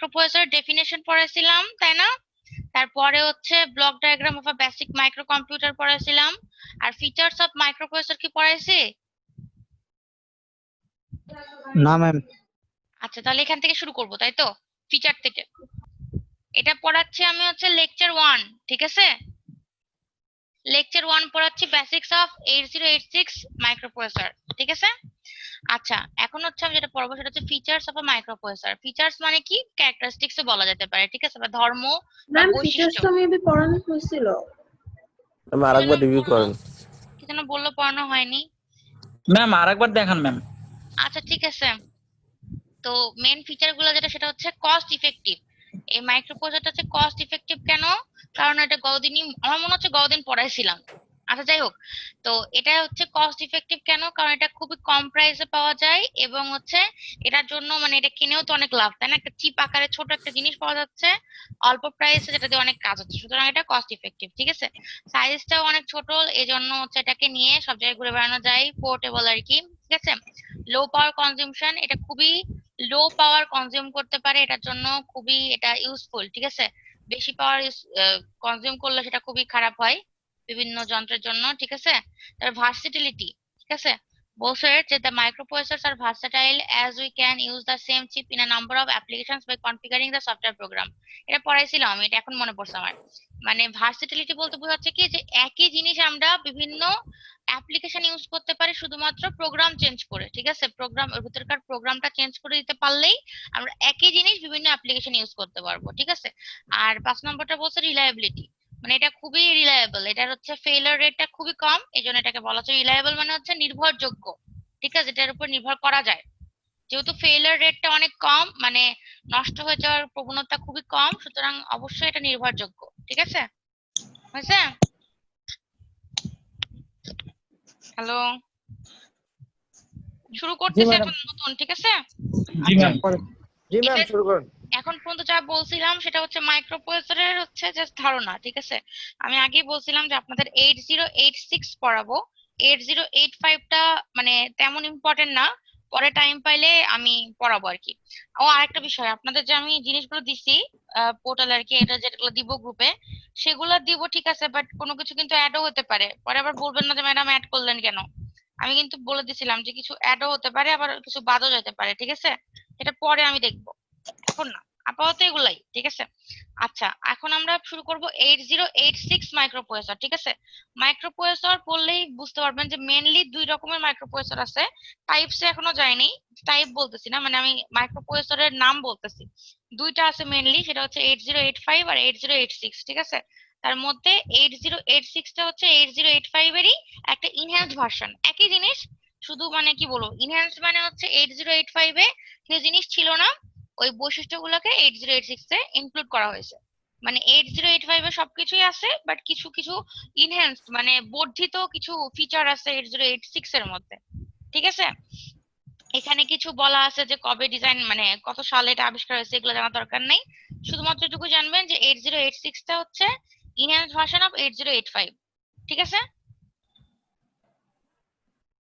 Microprocessor definition পড়াইছিলাম তাই না? তারপরে হচ্ছে block diagram of a basic micro computer পড়াইছিলাম। আর ফিচার্স অফ মাইক্রোপ্রসেসর কি পড়াইছি? না ম্যাম। আচ্ছা, তাহলে এখান থেকে শুরু করব, তাই তো? ফিচার থেকে এটা পড়াচ্ছি আমি হচ্ছে লেকচার 1, ঠিক আছে? লেকচার 1 পড়াচ্ছি বেসিক্স অফ 8086 মাইক্রোপ্রসেসর, ঠিক আছে? আচ্ছা, এখন হচ্ছে আমি যেটা পড়বো সেটা হচ্ছে features of a microprocessor. Features মানে কি, ক্যারেক্টারিস্টিক্সও বলা যেতে পারে, ঠিক আছে, বা ধর্ম বা ম্যাম ফিচার্স বৈশিষ্ট্য। তো মেবি পড়ানো হয়েছিল। ম্যাম আরেকবার রিভিউ করেন। কি যেন বললো, পড়ানো হয়নি। ম্যাম আরেকবার দেখান ম্যাম। আচ্ছা ঠিক আছে, তো মেন ফিচার গুলো যেটা সেটা হচ্ছে কস্ট ইফেক্টিভ। এই মাইক্রোপ্রসেসরটা হচ্ছে কস্ট ইফেক্টিভ কেন? কারণ এটা গতদিনই আমার মনে হচ্ছে গতদিন পড়াইছিলাম। আচ্ছা যাই হোক, তো এটা হচ্ছে কস্ট ইফেক্টিভ কেন, কারণ এটা খুবই কম প্রাইসে পাওয়া যায় এবং হচ্ছে এটার জন্য মানে এটা কিনেও তো অনেক লাভ, তাই না? একটা চিপ আকারে ছোট একটা জিনিস পাওয়া যাচ্ছে অল্প প্রাইসে, যেটা দিয়ে অনেক কাজ হচ্ছে, সুতরাং এটা কস্ট ইফেক্টিভ, ঠিক আছে? সাইজটাও অনেক ছোট, এই জন্য হচ্ছে এটাকে নিয়ে সব জায়গায় ঘুরে বেড়ানো যায়, পোর্টেবল আর কি, ঠিক আছে? লো পাওয়ার কনজিউমশন, এটা খুবই লো পাওয়ার কনজিউম করতে পারে, এটার জন্য খুবই এটা ইউজফুল, ঠিক আছে? বেশি পাওয়ার কনজিউম করলে সেটা খুবই খারাপ হয় বিভিন্ন যন্ত্রের জন্য, ঠিক আছে? তার ভার্সিটিলিটি, ঠিক আছে, বলছে যে the microprocessors are versatile as we can use the same chip in a number of applications by configuring the software program. এটা পড়াইছিলাম আমি, এটা এখন মনে পড়ছে আমার। মানে ভার্সিটিলিটি বলতে বোঝাচ্ছে কি, যে একই জিনিস আমরা বিভিন্ন অ্যাপ্লিকেশন ইউজ করতে পারি শুধুমাত্র প্রোগ্রাম চেঞ্জ করে, ঠিক আছে? প্রোগ্রাম এর ভিতরকার প্রোগ্রামটা চেঞ্জ করে দিতে পারলেই আমরা একই জিনিস বিভিন্ন অ্যাপ্লিকেশন ইউজ করতে পারবো, ঠিক আছে? আর 5 নম্বরটা বলছে রিলায়েবিলিটি, মানে এটা খুবই রিলায়েবল, এটার হচ্ছে ফেইলিউর রেটটা খুবই কম, এই জন্য এটাকে বলা হচ্ছে রিলায়েবল, মানে হচ্ছে নির্ভরযোগ্য, ঠিক আছে, এটার উপর নির্ভর করা যায়। যেহেতু ফেইলিউর রেটটা অনেক কম, মানে নষ্ট হয়ে যাওয়ার প্রবণতা খুবই কম, সুতরাং অবশ্যই এটা নির্ভরযোগ্য, ঠিক আছে? হয়েছে? হ্যালো, শুরু করতেছি এখন নতুন, ঠিক আছে? জি ম্যাম। জি ম্যাম শুরু করুন। এখন পর্যন্ত যা বলছিলাম সেটা হচ্ছে মাইক্রোপ্রসেসরের হচ্ছে জাস্ট ধারণা, ঠিক আছে? আমি আগেই বলছিলাম যে আপনাদের 8086 পড়াবো, 8085টা মানে তেমন ইম্পর্টেন্ট না, পরে টাইম পাইলে আমি পড়াবো আর কি। ও আরেকটা বিষয়, আপনাদের যে আমি জিনিসগুলো দিছি পোর্টাল আর কি, এটা যেগুলো দিব গ্রুপে, সেগুলো দিব, ঠিক আছে, বাট কোনো কিছু কিন্তু অ্যাডও হতে পারে, পরে আবার বলবেন না যে ম্যাডাম অ্যাড করলেন কেন। আমি কিন্তু বলে দিছিলাম যে কিছু অ্যাডও হতে পারে, আবার কিছু বাদও যেতে পারে, ঠিক আছে? এটা পরে আমি দেখবো, এখন না, আপাতত এগুলাই, ঠিক আছে? আচ্ছা, এখন আমরা শুরু করব 8086 মাইক্রোপ্রসেসর, ঠিক আছে? মাইক্রোপ্রসেসর পড়লেই বুঝতে পারবেন যে মেইনলি দুই রকমের মাইক্রোপ্রসেসর আছে। টাইপসে এখনো যায়নি, টাইপ বলতেছি না, মানে আমি মাইক্রোপ্রসেসরের নাম বলতেছি। দুইটা আছে মেইনলি, সেটা হচ্ছে 8085 আর 8086, ঠিক আছে? তার মধ্যে 8086টা হচ্ছে 8085 এরই একটা ইনহ্যান্স ভার্সন, একই জিনিস, শুধু মানে কি বলবো, ইনহ্যান্স মানে হচ্ছে 8085 এ যে জিনিস ছিল না ওই বৈশিষ্ট্যগুলোকে 8086 এ ইনক্লুড করা হয়েছে। মানে 8085 এ সবকিছুই আছে, বাট কিছু কিছু ইনহ্যান্স মানে বর্ধিত কিছু ফিচার আছে 8086 এর মধ্যে, ঠিক আছে? এখানে কিছু বলা আছে যে কবে ডিজাইন মানে কত সালে এটা আবিষ্কার হয়েছে, এগুলো জানার দরকার নেই, শুধুমাত্র এটুকু জানবেন যে 8086টা হচ্ছে ইনহ্যান্স ভার্সন অফ 8085, ঠিক আছে?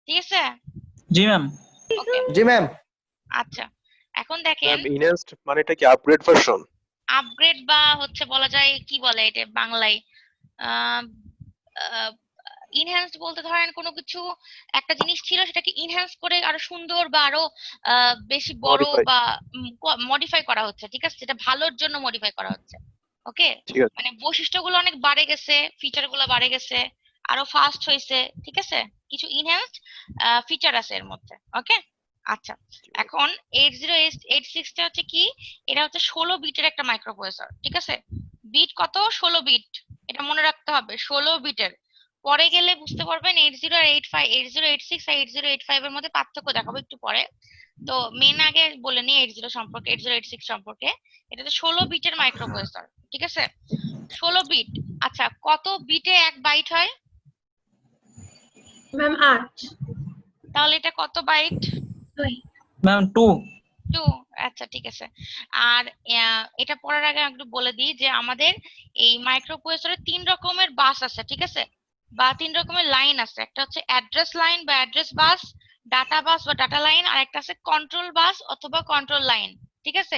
ঠিক আছে, জি ম্যাম। ওকে, জি ম্যাম। আচ্ছা, এখন দেখেন ম্যাম ইনহ্যান্সড মানে এটা কি আপগ্রেড ভার্সন? আপগ্রেড বা হচ্ছে বলা যায় কি বলে এটা বাংলায়, ইনহ্যান্সড বলতে ধরেন কোনো কিছু একটা জিনিস ছিল সেটাকে ইনহ্যান্স করে আরো সুন্দর বা আরো বেশি বড় Modify. বা মডিফাই করা হচ্ছে, ঠিক আছে? সেটা ভালোর জন্য মডিফাই করা হচ্ছে, ওকে? ঠিক আছে। মানে বৈশিষ্ট্যগুলো অনেক বাড়ে গেছে, ফিচার গুলো বাড়ে গেছে, আরো ফাস্ট হয়েছে, ঠিক আছে? কিছু ইনহ্যান্সড ফিচার আছে এর মধ্যে, ওকে? আচ্ছা, এখন 8086টা হচ্ছে কি, এটা হচ্ছে 16 বিটের একটা মাইক্রোপ্রসেসর, ঠিক আছে? বিট কত? 16 বিট, এটা মনে রাখতে হবে, 16 বিটের। পরে গেলে বুঝতে পারবেন 8085 8086 আর 8085 এর মধ্যে পার্থক্য দেখাবো একটু পরে। তো মেন আগে বলে নিই 80 সম্পর্কে, 8086 সম্পর্কে। এটা তো 16 বিটের মাইক্রোপ্রসেসর, ঠিক আছে? 16 বিট। আচ্ছা, কত বিটে 1 বাইট হয়? ম্যাম 8। তাহলে এটা কত বাইট? ম্যাম 2। 2। আচ্ছা ঠিক আছে। আর এটা পড়ার আগে একটু বলে দিই যে আমাদের এই মাইক্রোপ্রসেসরে 3 রকমের বাস আছে, ঠিক আছে? বা 3 রকমের লাইন আছে। একটা হচ্ছে অ্যাড্রেস লাইন বা অ্যাড্রেস বাস, ডাটা বাস বা ডাটা লাইন, আর একটা আছে কন্ট্রোল বাস অথবা কন্ট্রোল লাইন, ঠিক আছে?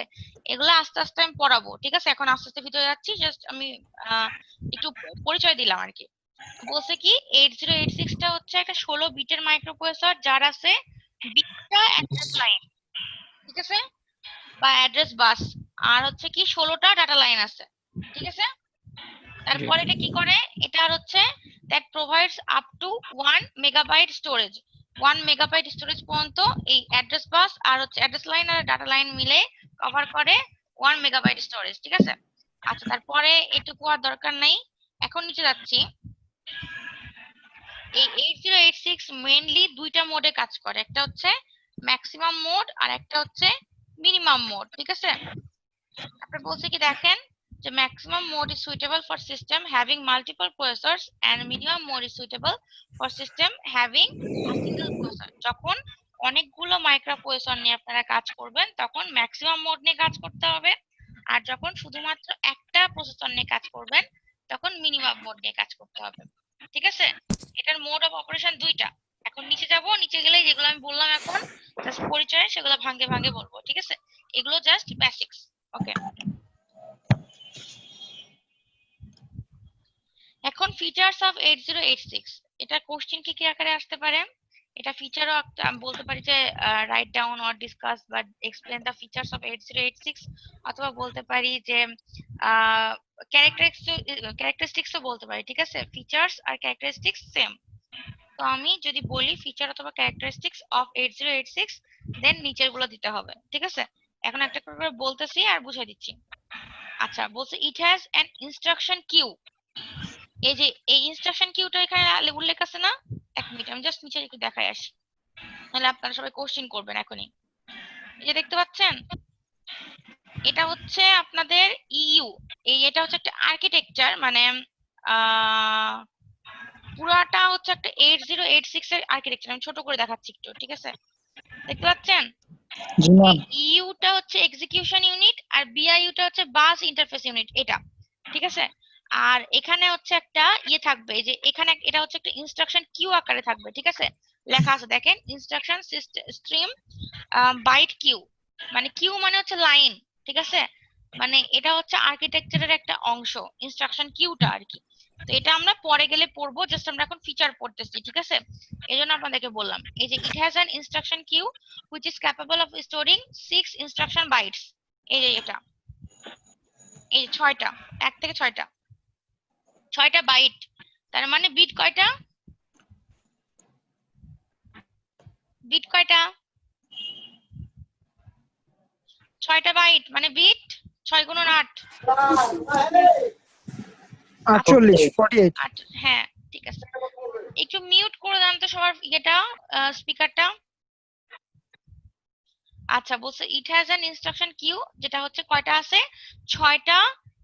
এগুলো আস্তে আস্তে আমি পড়াবো, ঠিক আছে? এখন আস্তে আস্তে ভিতরে যাচ্ছি, জাস্ট আমি একটু পরিচয় দিলাম আর কি। বলছে কি 8086 টা হচ্ছে একটা 16 বিটের মাইক্রোপ্রসেসর, যার আছে 20টা অ্যাড্রেস লাইন, ঠিক আছে, বা অ্যাড্রেস বাস, আর হচ্ছে কি 16টা ডাটা লাইন আছে, ঠিক আছে? তারপরে এটা কি করে, এটা আর হচ্ছে that provides up to 1 megabyte storage, 1 megabyte storage পর্যন্ত এই অ্যাড্রেস বাস আর হচ্ছে অ্যাড্রেস লাইন আর ডাটা লাইন মিলে কভার করে 1 মেগাবাইট স্টোরেজ, ঠিক আছে? আচ্ছা, তারপরে এটুকু আর দরকার নাই, এখন নিচে যাচ্ছি। এই 8086 মেইনলি দুইটা মোডে কাজ করে, একটা হচ্ছে ম্যাক্সিমাম মোড আর একটা হচ্ছে মিনিমাম মোড, ঠিক আছে? আপনি বলছে কি দেখেন যে maximum mode is suitable for system having multiple processors and minimum mode is suitable for system having a single processor। যখন অনেকগুলো মাইক্রোপ্রসেসর নিয়ে আপনারা কাজ করবেন তখন ম্যাক্সিমাম মোড নিয়ে কাজ করতে হবে, আর যখন শুধুমাত্র একটা প্রসেসর নিয়ে কাজ করবেন তখন মিনিমাম মোড নিয়ে কাজ করতে হবে, ঠিক আছে? এটার মোড অফ অপারেশন দুইটা। এখন নিচে যাব, নিচে গেলে যেগুলো আমি বললাম এখন জাস্ট পরিচয়, সেগুলো ভাঙে ভাঙে বলবো, ঠিক আছে? এগুলো জাস্ট বেসিক্স, ওকে? এখন ফিচার্স অফ 8086, এটা কোশ্চেন কি কি আকারে আসতে পারে? এটা ফিচারও আমি বলতে পারি যে রাইট ডাউন অর ডিসকাস বা এক্সপ্লেন দ্য ফিচার্স অফ 8086, অথবা বলতে পারি যে ক্যারেক্টারিস্টিক্সও বলতে পারি, ঠিক আছে? ফিচার্স আর ক্যারেক্টারিস্টিক্স সেম। তো আমি যদি বলি ফিচার অথবা ক্যারেক্টারিস্টিক্স অফ 8086, দেন নিচের গুলো দিতে হবে, ঠিক আছে? এখন একটা করে বলতেছি আর বুঝিয়ে দিচ্ছি। আচ্ছা, বলছে it has an instruction queue. এই যে এই ইনস্ট্রাকশন কিউটা এখানে উল্লেখ আছে না? এক মিনিট, আমি জাস্ট নিচে একটু দেখাই আসি, নাহলে আপনারা সবাই কোশ্চেন করবেন এখনই। এই যে দেখতে পাচ্ছেন, এটা হচ্ছে আপনাদের ইইউ, এটা হচ্ছে একটা আর্কিটেকচার, মানে পুরাটা হচ্ছে একটা 8086 এর আর্কিটেকচার। আমি ছোট করে দেখাচ্ছি একটু, ঠিক আছে? দেখতে পাচ্ছেন জি ম্যাম। ইউটা হচ্ছে এক্সিকিউশন ইউনিট আর বিআইইউটা হচ্ছে বাস ইন্টারফেস ইউনিট, এটা, ঠিক আছে? আর এখানে হচ্ছে একটা ইয়ে থাকবে, যে এখানে এটা হচ্ছে একটা ইনস্ট্রাকশন কিউ আকারে থাকবে, ঠিক আছে? লেখা আছে দেখেন, ইনস্ট্রাকশন স্ট্রিম বাইট কিউ, মানে কিউ মানে হচ্ছে লাইন, ঠিক আছে? মানে এটা হচ্ছে আর্কিটেকচারের একটা অংশ, ইনস্ট্রাকশন কিউটা আর কি। তো এটা আমরা পরে গেলে পড়বো, জাস্ট আমরা এখন ফিচার পড়তেছি, ঠিক আছে? এই জন্য আপনাদেরকে বললাম এই যে it has an instruction queue which is capable of storing 6 instruction bytes। এই যে এটা, এই 6টা, 1 থেকে 6টা, 6টা বাইট, তার মানে বিট কয়টা? বিট কয়টা? 6টা বাইট, মানে বিট 6 গুণন 8, 48 হ্যাঁ, ঠিক আছে। একটু মিউট করে দেন তো সবার ইয়েটা, স্পিকারটা। আচ্ছা, বলছে it has an instruction queue, যেটা হচ্ছে কয়টা আছে? 6টা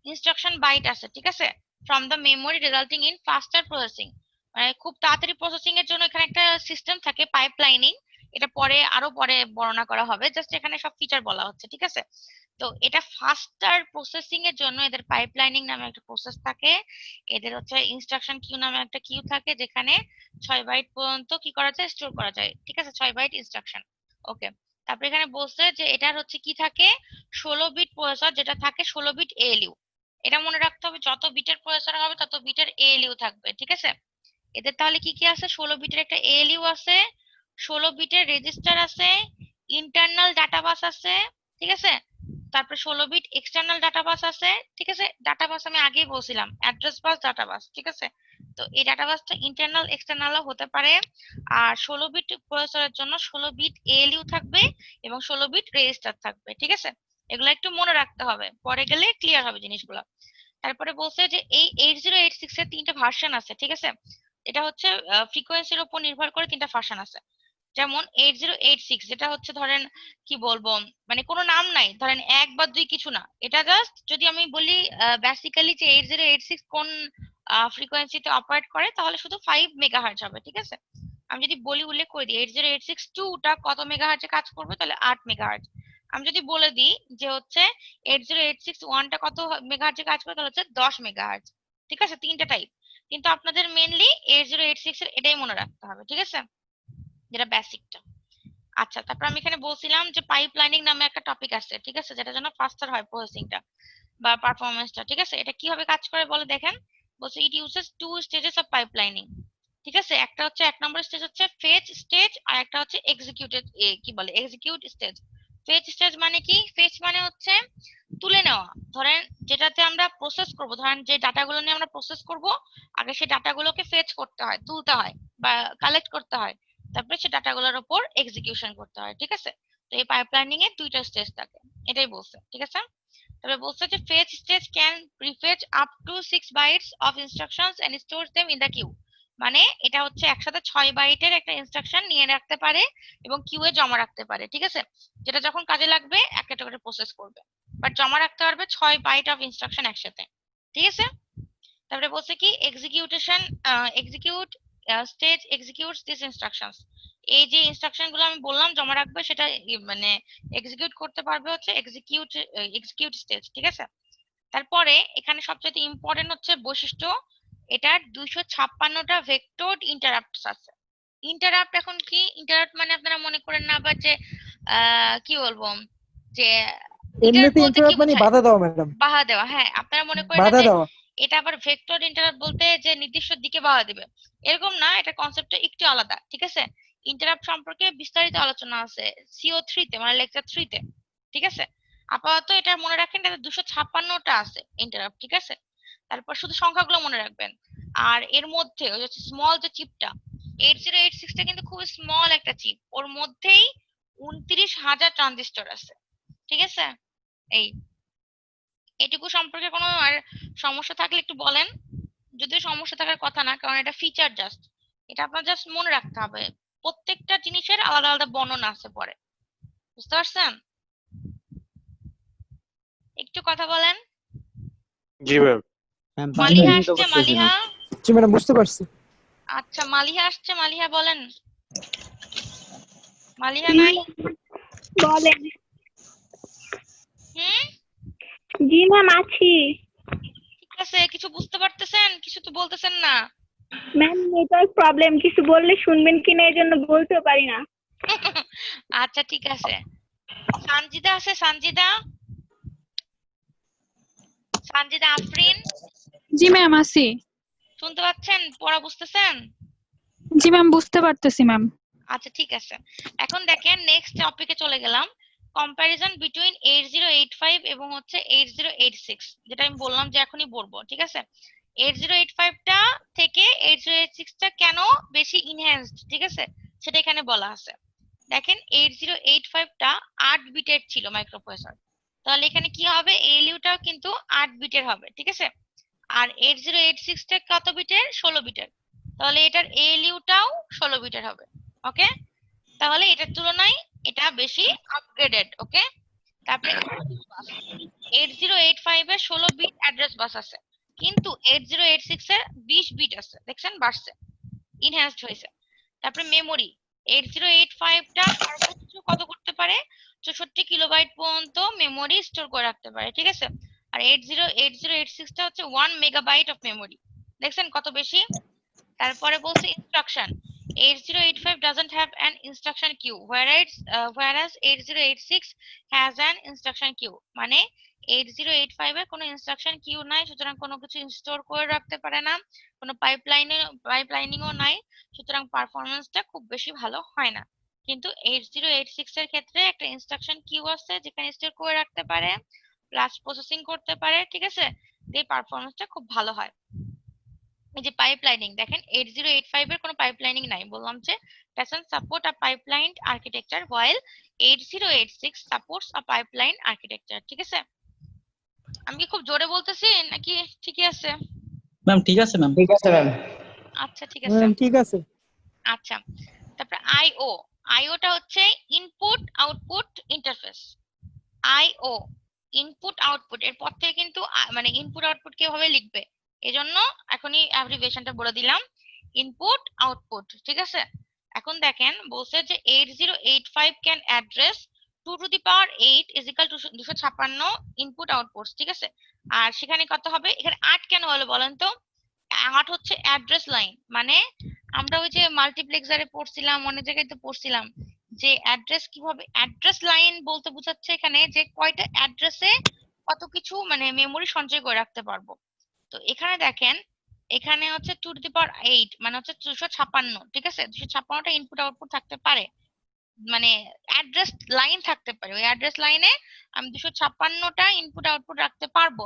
ইনস্ট্রাকশন বাইট আছে, ঠিক আছে? From the memory resulting in ফাস্টার processing, মানে খুব তাড়াতাড়ি প্রসেসিং এর জন্য এখানে একটা সিস্টেম থাকে পাইপলাইনিং, এটা পরে আরো পরে বর্ণনা করা হবে, জাস্ট এখানে সব ফিচার বলা হচ্ছে, ঠিক আছে? তো এটা ফাস্টার প্রসেসিং এর জন্য এদের পাইপলাইনিং নামে একটা প্রসেস থাকে, এদের হচ্ছে ইনস্ট্রাকশন কিউ নামে একটা কিউ থাকে, যেখানে 6 বাইট পর্যন্ত কি করা যায়, স্টোর করা যায়, ঠিক আছে? 6 বাইট ইনস্ট্রাকশন, ওকে? তারপরে এখানে বলছে যে এটার হচ্ছে কি থাকে, 16 বিট প্রসেসর, যেটা থাকে 16 বিট এএলইউ। এটা মনে রাখতে হবে, যত বিটের প্রসেসর হবে তত বিটের এএলইউ থাকবে, ঠিক আছে? এদের তাহলে কি কি আছে? 16 বিটের একটা এএলইউ আছে, 16 বিটের রেজিস্টার আছে, ইন্টারনাল ডাটা বাস আছে, ঠিক আছে? তারপরে 16 বিট এক্সটার্নাল ডাটা বাস আছে, ঠিক আছে? ডাটা বাস আমি আগেই বলছিলাম, অ্যাড্রেস বাস, ডাটা বাস, ঠিক আছে? তো এই ডাটা বাসটা ইন্টারনাল এক্সটার্নালও হতে পারে। আর 16 বিট প্রসেসরের জন্য 16 বিট এএলইউ থাকবে এবং 16 বিট রেজিস্টার থাকবে, ঠিক আছে? এগুলো একটু মনে রাখতে হবে, পরে গেলে ক্লিয়ার হবে জিনিসগুলো। তারপরে বলছে যে এই 8086 এর 3টা ভার্সন আছে, ঠিক আছে? এটা হচ্ছে ফ্রিকোয়েন্সির উপর নির্ভর করে 3টা ভার্সন আছে। যেমন 8086, যেটা হচ্ছে ধরেন কি বলবো, মানে কোনো নাম নাই, ধরেন 1 বা 2 কিছু না, এটা জাস্ট যদি আমি বলি বেসিক্যালি যে 8086 কোন ফ্রিকোয়েন্সিতে অপারেট করে, তাহলে শুধু 5 মেগাহার্টজ হবে, ঠিক আছে? আমি যদি বলি, উল্লেখ করে দিই 8086 2টা কত মেগাহার্টজে কাজ করবে, তাহলে 8 মেগাহার্টজ। আমি যদি বলে দিই যে হচ্ছে 8086 1টা কত মেগাহার্টজে কাজ করে, তাহলে হচ্ছে 10 মেগাহার্টজ, ঠিক আছে? 3টা টাইপ, কিন্তু আপনাদের মেইনলি 8086 এর এটাই মনে রাখতে হবে, ঠিক আছে? যেটা বেসিকটা। আচ্ছা, তারপর আমি এখানে বলছিলাম যে পাইপলাইনিং নামে একটা টপিক আছে, ঠিক আছে, যেটা যেন ফাস্টার হয় প্রসেসিংটা বা পারফরমেন্সটা, ঠিক আছে। এটা কিভাবে কাজ করে বলে দেখেন, বলছে it uses 2 stages of pipelining, ঠিক আছে। একটা হচ্ছে 1 নম্বর স্টেজ হচ্ছে ফেচ স্টেজ, আর একটা হচ্ছে এক্সিকিউটেড কি বলে এক্সিকিউট স্টেজ। ফেচ স্টেজ মানে কি? ফেচ মানে হচ্ছে তুলে নেওয়া। ধরেন যেটাতে আমরা প্রসেস করব, ধরেন যে ডাটাগুলো নিয়ে আমরা প্রসেস করব, আগে সেই ডাটাগুলোকে ফেচ করতে হয়, তুলতে হয় বা কালেক্ট করতে হয়, তারপরে সেই ডাটাগুলোর উপর এক্সিকিউশন করতে হয়, ঠিক আছে। তো এই পাইপলাইনিং এর 2টা স্টেজ থাকে, এটাই বলছে, ঠিক আছে। তবে বলছে যে fetch stage can prefetch up to 6 bytes of instructions and stores them in the queue. মানে এটা হচ্ছে একসাথে 6 বাইটের একটা ইনস্ট্রাকশন নিয়ে রাখতে পারে এবং কিউয়ে জমা রাখতে পারে, ঠিক আছে। যেটা যখন কাজে লাগবে একটা করে প্রসেস করবে, বাট জমা রাখতে পারবে 6 বাইট অফ ইনস্ট্রাকশন একসাথে, ঠিক আছে। তারপরে বলছে কি execution execute stage executes this instructions. এই যে ইনস্ট্রাকশন গুলো আমি বললাম জমা রাখবে, সেটা মানে এক্সিকিউট করতে পারবে হচ্ছে এক্সিকিউট স্টেজ, ঠিক আছে। তারপরে এখানে সবচেয়ে ইম্পর্টেন্ট হচ্ছে বৈশিষ্ট্য, এটার 256টা ভেক্টরড ইন্টারাপ্টস আছে। ইন্টারাপ্ট এখন কি? ইন্টারাপ্ট মানে আপনারা মনে করেন না আবার যে কি বলবো, যে এমনিতে ইন্টারাপ্ট বলতে কি ইন্টারাপ্ট মানে বোঝায়? বাধা দেওয়া ম্যাডাম, বাধা দেওয়া, হ্যাঁ। আপনারা মনে করেন না বাধা যে দেওয়া। এটা আবার ভেক্টর ইন্টারাপ্ট বলতে যে নির্দিষ্ট দিকে বাধা দিবে, এরকম না। এটা কনসেপ্টটা একটু আলাদা, ঠিক আছে। ইন্টারাপ্ট সম্পর্কে বিস্তারিত আলোচনা আছে CO3 তে, মানে লেকচার 3 তে, ঠিক আছে। আপাতত এটা মনে রাখেন, এটা 256টা আছে ইন্টারাপ্ট, ঠিক আছে। তারপর শুধু সংখ্যাগুলো মনে রাখবেন। আর এর মধ্যে ওই যে স্মল যে চিপটা 8086 টা কিন্তু খুব স্মল একটা চিপ, ওর মধ্যেই 29,000 ট্রানজিস্টর আছে, ঠিক আছে। এই এটুকু সম্পর্কে কোনো আর সমস্যা থাকলে একটু বলেন। যদিও সমস্যা থাকার কথা না, কারণ এটা ফিচার জাস্ট, এটা আপনার জাস্ট মনে রাখতে হবে। প্রত্যেকটা জিনিসের আলাদা আলাদা বর্ণনা আছে পরে, বুঝতে পারছেন? একটু কথা বলেন। জি ম্যাম। মালিহা আসছে, মালিহা। জি ম্যাডাম, বুঝতে পারছি। আচ্ছা, মালিহা আসছে, মালিহা বলেন। মালিহা নাই? বলেন। হুম, জি ম্যাম আছি। ঠিক আছে। কিছু বুঝতে পারতেছেন? কিছু তো বলতেছেন না। ম্যাম নেটওয়ার্ক প্রবলেম, কিছু বললে শুনবেন কিনা এই জন্য বলতেও পারি না। আচ্ছা, ঠিক আছে। সানজিদা আছে, সানজিদা, সানজিদা আফরিন, জি ম্যাম আছি। শুনতে পাচ্ছেন? পড়া বুঝতেছেন? জি ম্যাম বুঝতে পারতেছি ম্যাম। আচ্ছা, ঠিক আছে। এখন দেখেন নেক্সট টপিকে চলে গেলাম, কম্প্যারিজন বিটুইন 8085 এবং হচ্ছে 8086, যেটা আমি বললাম যে এখনই বলবো, ঠিক আছে। 8085টা থেকে 8086টা কেন বেশি ইনহ্যান্সড, ঠিক আছে, সেটা এখানে বলা আছে। দেখেন 8085টা 8 বিটের ছিল মাইক্রোপ্রসেসর, তাহলে এখানে কি হবে, ALU-টাও কিন্তু 8 বিটের হবে, ঠিক আছে। আর 8086টা কত বিটের? 16 বিটের, তাহলে এটার ALU-টাও 16 বিটের হবে, ওকে। তাহলে এটার তুলনায় এটা বেশি আপগ্রেডেড, ওকে। তারপরে 8085 এর 16 বিট অ্যাড্রেস বাস আছে, কিন্তু 8086 এর 20 বিট আছে, দেখছেন বাড়ছে, ইনহ্যান্সড হয়েছে। তারপরে মেমোরি, 8085টা সর্বোচ্চ কত করতে পারে? 64 কিলোবাইট পর্যন্ত মেমোরি স্টোর করে রাখতে পারে, ঠিক আছে। আর 8086টা হচ্ছে 1 মেগাবাইট অফ মেমোরি, দেখছেন কত বেশি। তারপরে বলছে instruction, 8085 doesn't have an instruction queue, whereas 8086 has an instruction queue। মানে 8085 এর কোনো ইনস্ট্রাকশন কিউ নাই, সুতরাং কোনো কিছু স্টোর করে রাখতে পারে না, কোনো পাইপলাইনিংও নাই, সুতরাং পারফরমেন্সটা খুব বেশি ভালো হয় না। কিন্তু 8086 এর ক্ষেত্রে একটা ইনস্ট্রাকশন কিউ আছে, যেখানে স্টোর করে রাখতে পারে প্লাস প্রসেসিং করতে পারে, ঠিক আছে, দিয়ে পারফরমেন্সটা খুব ভালো হয়। এই যে পাইপলাইনিং দেখেন 8085 এর কোনো পাইপলাইনিং নাই, বললাম যে doesn't support a pipelined architecture while 8086 supports a pipeline architecture, ঠিক আছে। আমি কি খুব জোরে বলতেছি নাকি ঠিকই আছে? ম্যাম ঠিক আছে ম্যাম। আচ্ছা, ঠিক আছে। ম্যাম ঠিক আছে। আচ্ছা, তারপরে আইওটা হচ্ছে ইনপুট আউটপুট ইন্টারফেস। আইও ইনপুট আউটপুট, এর পর থেকে কিন্তু মানে ইনপুট আউটপুট কিভাবে লিখবে, এজন্য এখনই অ্যাব্রিভিয়েশনটা বলে দিলাম, ইনপুট আউটপুট, ঠিক আছে। এখন দেখেন বলছে যে 8085 can address 2 to the power 8 is equal to 256 input outputs, ঠিক আছে। আর সেখানে কত হবে? এখানে 8 কেন হলো বলেন তো? 8 হচ্ছে অ্যাড্রেস লাইন, মানে আমরা ওই যে মাল্টিপ্লেক্সারে পড়ছিলাম, অনেক জায়গায় তো পড়ছিলাম যে অ্যাড্রেস কিভাবে, অ্যাড্রেস লাইন বলতে বোঝাচ্ছে এখানে যে কয়টা অ্যাড্রেসে কত কিছু মানে মেমরি সঞ্চয় করে রাখতে পারবো। তো এখানে দেখেন, এখানে হচ্ছে 2^8 মানে হচ্ছে 256, ঠিক আছে? 256টা ইনপুট আউটপুট থাকতে পারে, মানে অ্যাড্রেস লাইন থাকতে পারে। ওই অ্যাড্রেস লাইনে আমি 256টা ইনপুট আউটপুট রাখতে পারবো।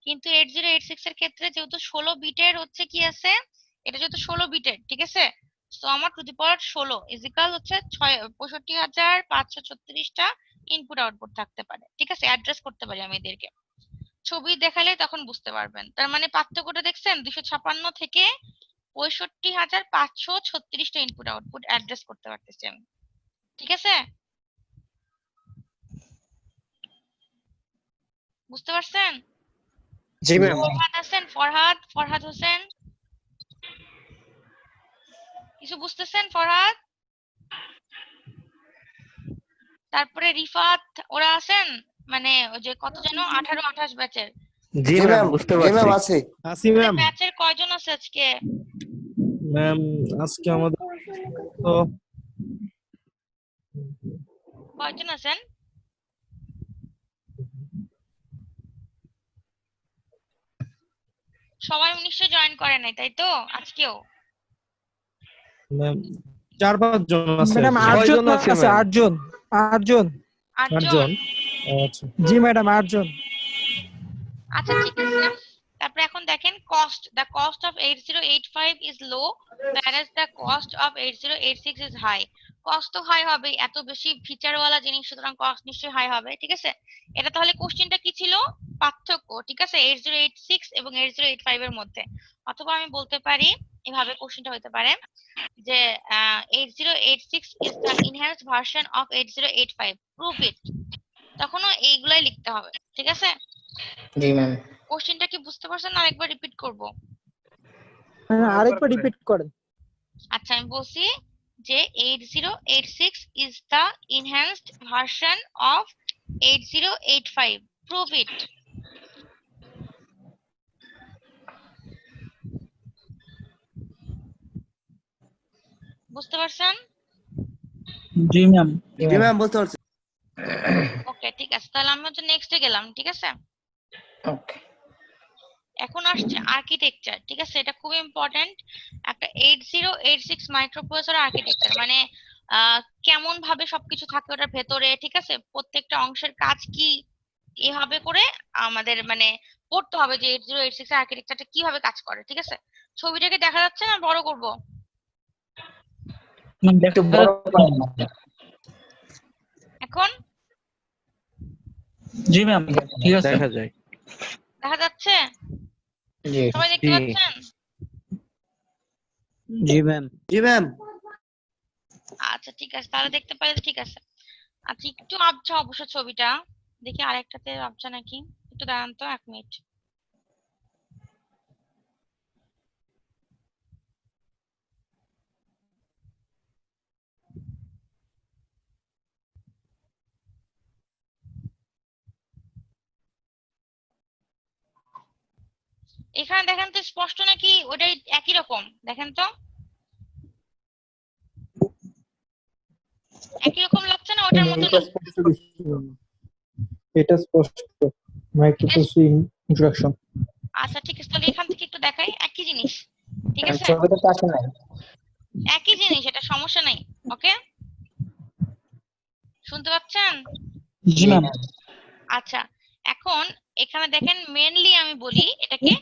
কিন্তু 8086 এর ক্ষেত্রে যেহেতু 16 বিটের হচ্ছে কি আছে, এটা যেহেতু 16 বিটের, ঠিক আছে? তো আমার টু দি পাওয়ার 16 ইজিক্যাল হচ্ছে 65,536টা ইনপুট আউটপুট থাকতে পারে, ঠিক আছে? অ্যাড্রেস করতে পারি আমি এদেরকে। ছবি দেখালে তখন বুঝতে পারবেন। তার মানে পার্থক্যটা দেখছেন, 256 থেকে 65,536টা ইনপুট আউটপুট অ্যাড্রেস করতে পারতেছি আমি, ঠিক আছে? বুঝতে পারছেন? জি ম্যাম। ফরহাদ আছেন? ফরহাদ হোসেন, কিছু বুঝতেছেন ফরহাদ? তারপরে রিফাত, ওরা আছেন? মানে ওই যে কত যেন 18-28 ব্যাচের, জি ম্যাম, বুঝতে পারছি। আছে। আসি ম্যাম। ব্যাচের কয়জন আছে আজকে? ম্যাম আজকে আমাদের তো কয়জন আছেন? সবাই নিশ্চয়ই জয়েন করে নাই, তাই তো? আজকেও ম্যাম 4-5 জন আছে। ম্যাডাম আর কি। 8 জন কয়জন আছে আছে, ম্যাম? 8 জন। 8 জন। 8 8 জন। জন। আচ্ছা। জি ম্যাডাম 8 জন। আচ্ছা ঠিক আছে। তারপরে এখন দেখেন cost, the cost of 8085 is low whereas the cost of 8086 is high. Cost তো হাই হবে, এত বেশি ফিচারওয়ালা জিনিস, সুতরাং কস্ট নিশ্চয়ই হাই হবে, ঠিক আছে? এটা তাহলে কোশ্চেনটা কি ছিল? পার্থক্য, ঠিক আছে, 8086 এবং 8085 এর মধ্যে। অথবা আমি বলতে পারি এভাবে কোশ্চেনটা হতে পারে যে 8086 is the enhanced version of 8085, prove it। তখনও এইগুলাই লিখতে হবে, ঠিক আছে? জি ম্যাম। কোশ্চেনটা কি বুঝতে পারছেন? আরেকবার রিপিট করব? আরেকবার রিপিট করেন। আচ্ছা আমি বলছি যে 8086 is the enhanced version of 8085, prove it। বুঝতে পারছেন? জি ম্যাম। জি ম্যাম বুঝতে পারছি। ওকে ঠিক আছে, তাহলে আমি হচ্ছে নেক্সটে গেলাম, ঠিক আছে? ওকে। এখন আসছে আর্কিটেকচার, ঠিক আছে? এটা খুব ইম্পর্টেন্ট। একটা 8086 মাইক্রোপ্রসেসর আর্কিটেকচার মানে কেমন ভাবে সবকিছু থাকে ওটার ভেতরে, ঠিক আছে? প্রত্যেকটা অংশের কাজ কি, এভাবে করে আমাদের মানে পড়তে হবে যে 8086 এর আর্কিটেকচারটা কিভাবে কাজ করে, ঠিক আছে? ছবিটাকে দেখা যাচ্ছে না, বড় করব? ম্যাম একটু বড় করেন না। এখন জি ম্যাম ঠিক আছে। দেখা যায়। দেখা যাচ্ছে? জি সবাই দেখতে জি। পাচ্ছেন? জি ম্যাম। জি ম্যাম। আচ্ছা ঠিক আছে, তাহলে দেখতে পাইলে ঠিক আছে। আচ্ছা একটু আবছা অবশ্য ছবিটা, দেখি আরেকটাতে আবছা নাকি, একটু দাঁড়ান তো 1 মিনিট। এখানে দেখেন তো স্পষ্ট নাকি ওটাই একই রকম? দেখেন তো একই রকম লাগছে না ওটার মধ্যে? এটা স্পষ্ট। Microprocessor introduction. আচ্ছা ঠিক আছে, তাহলে এখান থেকে একটু দেখাই, একই জিনিস, ঠিক আছে? ছবিটা কাছে নাই। একই জিনিস, এটা সমস্যা নাই। ওকে, শুনতে পাচ্ছেন? জি ম্যাম। আচ্ছা এখন এখানে দেখেন মেনলি আমি বলি এটাকে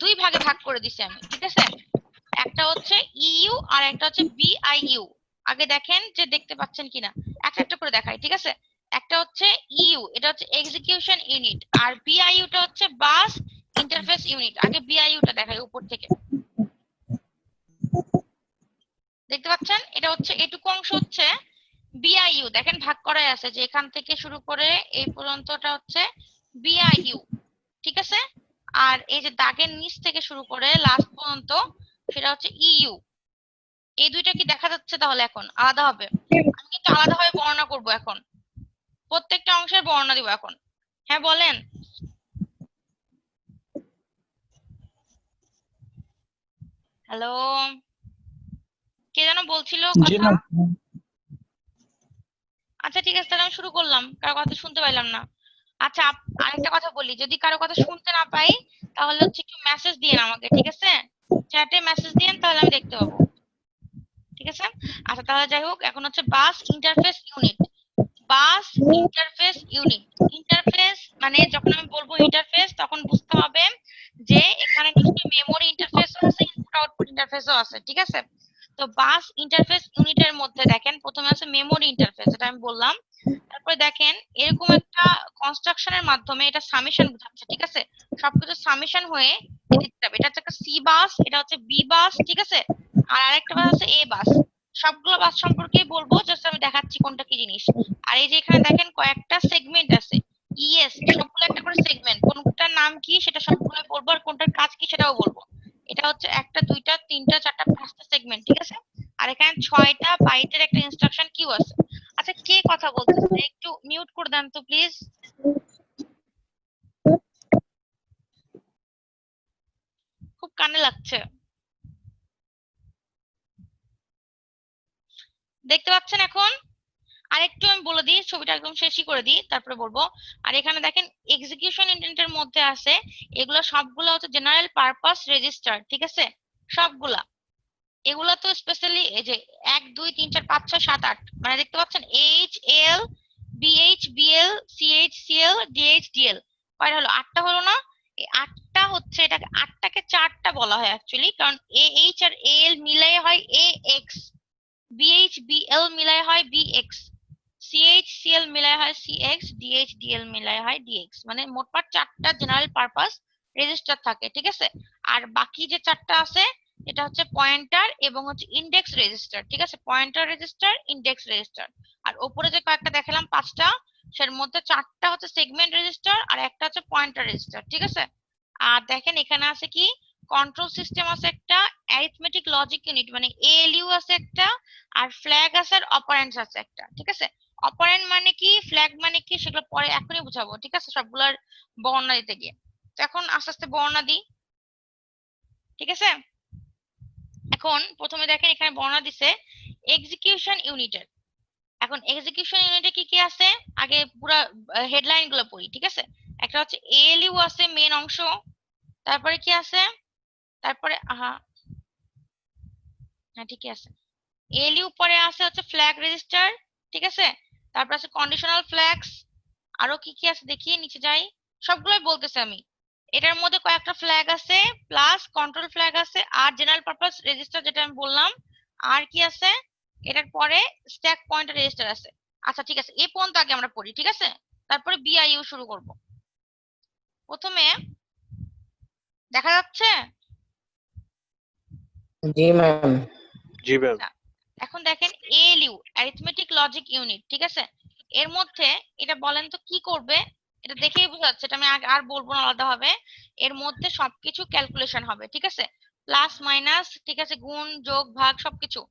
দুই ভাগে ভাগ করে দিছি আমি, ঠিক আছে? একটা হচ্ছে ইইউ আর একটা হচ্ছে বিআইইউ। আগে দেখেন যে দেখতে পাচ্ছেন কিনা, একটা একটা করে দেখাই, ঠিক আছে? একটা হচ্ছে ইইউ, এটা হচ্ছে এক্সিকিউশন ইউনিট, আর বিআইইউটা হচ্ছে বাস ইন্টারফেস ইউনিট। আগে বিআইইউটা দেখাই উপর থেকে, দেখতে পাচ্ছেন? এটা হচ্ছে এটুকু অংশ হচ্ছে বিআইইউ, দেখেন ভাগ করাই আছে যে এখান থেকে শুরু করে এই পর্যন্তটা হচ্ছে বিআইইউ, ঠিক আছে? আর এই যে দাগের নিচ থেকে শুরু করে লাস্ট পর্যন্ত সেটা হচ্ছে ইইউ। এই দুইটা কি দেখা যাচ্ছে? তাহলে এখন আলাদা হবে, আমি কিন্তু আলাদাভাবে বর্ণনা করব এখন, প্রত্যেকটা অংশের বর্ণনা দিব এখন। হ্যাঁ বলেন। হ্যালো, কে যেন বলছিল জি কথা? ম্যাম। আছে, তাহলে আমি শুরু করলাম, কারো কথা শুনতে পাইলাম না। আচ্ছা, আরেকটা কথা বলি, যদি কারো কথা শুনতে না পাই তাহলে হচ্ছে একটু মেসেজ দিয়েন আমাকে, ঠিক আছে? চ্যাটে মেসেজ দিয়েন, তাহলে আমি দেখতে পাবো, ঠিক আছে? আচ্ছা, তাহলে যাই হোক, এখন হচ্ছে বাস ইন্টারফেস ইউনিট। বাস ইন্টারফেস ইউনিট, ইন্টারফেস মানে যখন আমি বলবো ইন্টারফেস তখন বুঝতে হবে যে এখানে নিশ্চয়ই মেমোরি ইন্টারফেসও আছে, ইনপুট আউটপুট ইন্টারফেসও আছে, ঠিক আছে? তো বাস ইন্টারফেস ইউনিটের মধ্যে দেখেন প্রথমে আছে মেমোরি ইন্টারফেস, যেটা আমি বললাম। তারপরে দেখেন এরকম একটা কনস্ট্রাকশনের মাধ্যমে এটা সামেশন বোঝাচ্ছে, ঠিক আছে? সবকিছু সামেশন হয়ে দিতে যাবে। এটা হচ্ছে একটা সি বাস, এটা হচ্ছে বি বাস, ঠিক আছে? আর আরেকটা বাস আছে এ বাস। সবগুলো বাস সম্পর্কেই বলবো, জাস্ট আমি দেখাচ্ছি কোনটা কি জিনিস। আর এই যে এখানে দেখেন কয়েকটা সেগমেন্ট আছে, ইএস, সবগুলো একটা করে সেগমেন্ট, কোনটার নাম কি সেটা সবগুলো বলবো, আর কোনটার কাজ কি সেটাও বলবো। এটা হচ্ছে একটা, দুইটা, তিনটা, চারটা, পাঁচটা সেগমেন্ট, ঠিক আছে? আর এখানে 6টা বাইটের একটা ইনস্ট্রাকশন কিউ আছে। আচ্ছা, কে কথা বলতেছে একটু মিউট করে দেন তো প্লিজ। খুব কানে লাগছে। দেখতে পাচ্ছেন এখন? আরেকটু আমি বলে দিই, ছবিটা একদম শেষই করে দিই, তারপরে বলবো। আর এখানে দেখেন এক্সিকিউশন ইন্টেন্টের মধ্যে আছে, এগুলো সবগুলো হচ্ছে জেনারেল পারপাস রেজিস্টার, ঠিক আছে? সবগুলা এগুলা তো স্পেশালি এই যে 1 2 3 4 5 6 7 8, মানে দেখতে পাচ্ছেন H L BH BL CH CL DH DL, কয়টা হলো? 8টা হলো না? এই 8টা হচ্ছে, এটাকে 8টাকে 4টা বলা হয় অ্যাকচুয়ালি, কারণ এইচ আর এল মিলাই হয় এ এক্স, বিএইচ বিএল মিলাই হয় বিএক্স, সিএইচ সিএল মিলাই হয় সিএক্স, ডিএইচ ডিএল মিলাই হয় ডিএক্স। মানে মোটমাট 4টা জেনারেল পারপাস রেজিস্টার থাকে, ঠিক আছে? আর বাকি যে 4টা আছে এটা হচ্ছে পয়েন্টার এবং হচ্ছে ইন্ডেক্স রেজিস্টার, ঠিক আছে? Pointer register, index register. আর উপরে যে কয়েকটা দেখালাম 5টা, সের মধ্যে 4টা হচ্ছে সেগমেন্ট রেজিস্টার আর একটা হচ্ছে পয়েন্টার রেজিস্টার, ঠিক আছে? আর দেখেন এখানে আছে কি, কন্ট্রোল সিস্টেম আছে একটা, অ্যারিথমেটিক লজিক ইউনিট মানে এএলইউ আছে একটা, আর ফ্ল্যাগ আছে আর অপারেন্ডস আছে একটা, ঠিক আছে? অপারেন্ড মানে কি, ফ্ল্যাগ মানে কি, সেগুলো পরে এখনই বুঝাবো, ঠিক আছে? সবগুলোর বর্ণনা দিতে গিয়ে। তো এখন আস্তে আস্তে বর্ণনা দিই, ঠিক আছে? এখন প্রথমে দেখেন এখানে বর্ণনা দিছে এক্সিকিউশন ইউনিটের। এখন এক্সিকিউশন ইউনিটে কি কি আছে আগে পুরো হেডলাইন গুলো পড়ি, ঠিক আছে? একটা হচ্ছে এএলইউ আছে মেন অংশ, তারপরে কি আছে, তারপরে হ্যাঁ ঠিকই আছে, এএলইউ পরে আছে হচ্ছে ফ্ল্যাগ রেজিস্টার, ঠিক আছে? তারপর আছে কন্ডিশনাল ফ্ল্যাগস, আরো কি কি আছে দেখি, নিচে যাই, সবগুলোই বলতেছি আমি। এটার মধ্যে কয়েকটা ফ্ল্যাগ আছে, প্লাস কন্ট্রোল ফ্ল্যাগ আছে, আর জেনারেল পারপাস রেজিস্টার যেটা আমি বললাম। আর কি আছে, এটার পরে স্ট্যাক পয়েন্টার রেজিস্টার আছে। আচ্ছা ঠিক আছে, এই পর্যন্ত আগে আমরা পড়ি, ঠিক আছে? তারপরে বিআইইউ শুরু করব। প্রথমে দেখা যাচ্ছে? জি ম্যাম। জি ম্যাম। এখন দেখেন এএলইউ, অ্যারিথমেটিক লজিক ইউনিট, ঠিক আছে? এর মধ্যে এটা বলেন তো কি করবে, এটা দেখেই বোঝা যাচ্ছে, এটা আমি আর বলবো না আলাদা হবে। এর মধ্যে সবকিছু ক্যালকুলেশন হবে, ঠিক আছে? প্লাস মাইনাস, ঠিক আছে, গুণ যোগ ভাগ সবকিছু।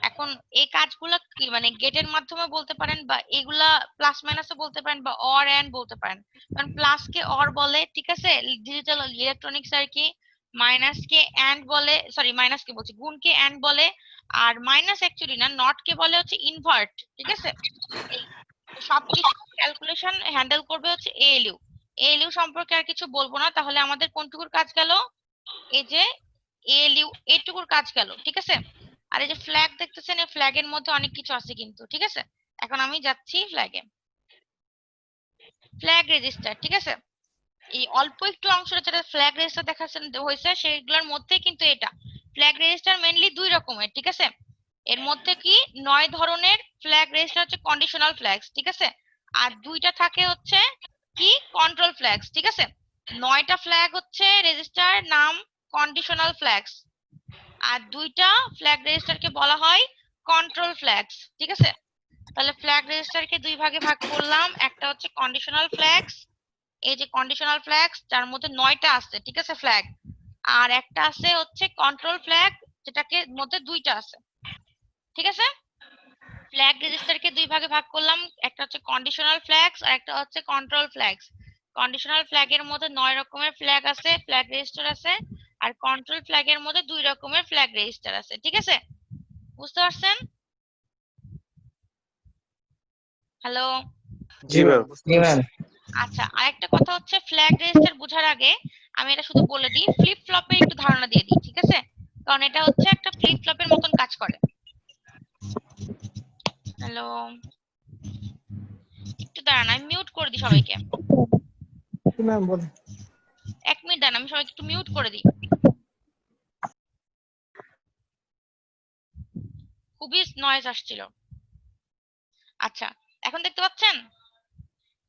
এখন এই কাজগুলো কি মানে গেটের মাধ্যমে বলতে পারেন, বা এগুলা প্লাস মাইনাসও বলতে পারেন, বা অর এন্ড বলতে পারেন। কারণ প্লাস কে অর বলে, ঠিক আছে, ডিজিটাল ইলেকট্রনিক্স আর কি। মাইনাস কে এন্ড বলে, সরি মাইনাস কে বলছি, গুণ কে এন্ড বলে। আর মাইনাস অ্যাকচুয়ালি না, নট কে বলে হচ্ছে ইনভার্ট, ঠিক আছে? এই সবকিছু ক্যালকুলেশন হ্যান্ডেল করবে হচ্ছে এএলইউ। এএলইউ সম্পর্কে আর কিছু বলবো না, তাহলে আমাদের কোনটুকুর কাজ গেল, এই যে এএলইউ এইটুকুর কাজ গেল, ঠিক আছে? আর এই যে ফ্ল্যাগ দেখতেছেন, এই ফ্ল্যাগের মধ্যে অনেক কিছু আছে কিন্তু, ঠিক আছে? এখন আমি যাচ্ছি ফ্ল্যাগে, ফ্ল্যাগ রেজিস্টার, ঠিক আছে? এই অল্প একটু অংশটা যেটা ফ্ল্যাগ রেজিস্টার দেখাচ্ছেন হয়েছে, সেগুলোর মধ্যে কিন্তু এটা ফ্ল্যাগ রেজিস্টার মেইনলি 2 রকমের, ঠিক আছে? এর মধ্যে কি 9 ধরনের ফ্ল্যাগ রেজিস্টার হচ্ছে কন্ডিশনাল ফ্ল্যাগস, ঠিক আছে? আর 2টা থাকে হচ্ছে কি কন্ট্রোল ফ্ল্যাগস, ঠিক আছে? 9টা ফ্ল্যাগ হচ্ছে রেজিস্টার নাম কন্ডিশনাল ফ্ল্যাগস, আর 2টা ফ্ল্যাগ রেজিস্টারকে বলা হয় কন্ট্রোল ফ্ল্যাগস, ঠিক আছে? তাহলে ফ্ল্যাগ রেজিস্টারকে 2 ভাগে ভাগ করলাম, একটা হচ্ছে কন্ডিশনাল ফ্ল্যাগস, এই যে কন্ডিশনাল ফ্ল্যাগস যার মধ্যে 9টা আছে, ঠিক আছে, ফ্ল্যাগ। আর একটা আছে হচ্ছে কন্ট্রোল ফ্ল্যাগ, যেটাকে মধ্যে 2টা আছে, ঠিক আছে? ফ্ল্যাগ রেজিস্টারকে 2 ভাগে ভাগ করলাম, একটা হচ্ছে কন্ডিশনাল ফ্ল্যাগস আর একটা হচ্ছে কন্ট্রোল ফ্ল্যাগস। কন্ডিশনাল ফ্ল্যাগের মধ্যে 9 রকমের ফ্ল্যাগ আছে, ফ্ল্যাগ রেজিস্টার আছে। আর কন্ট্রোল ফ্ল্যাগের মধ্যে 2 রকমের ফ্ল্যাগ রেজিস্টার আছে, ঠিক আছে? বুঝতে পারছেন? হ্যালো। জি ম্যাম। জি ম্যাম আচ্ছা, আরেকটা কথা হচ্ছে ফ্ল্যাগ রেজিস্টার বোঝার আগে আমি এটা শুধু বলে দিই, ফ্লিপ ফ্লপের একটু ধারণা দিয়ে দিই, ঠিক আছে? কারণ এটা হচ্ছে একটা ফ্লিপ ফ্লপের মতন কাজ করে। হ্যালো, একটু দাঁড়ান, আমি মিউট করে দিই সবাইকে। জি ম্যাম বলেন। 1 মিনিট দাঁড়ান, আমি সবাইকে একটু মিউট করে দিই। খুবই নয়েজ আসছিল। আচ্ছা, এখন দেখতে পাচ্ছেন?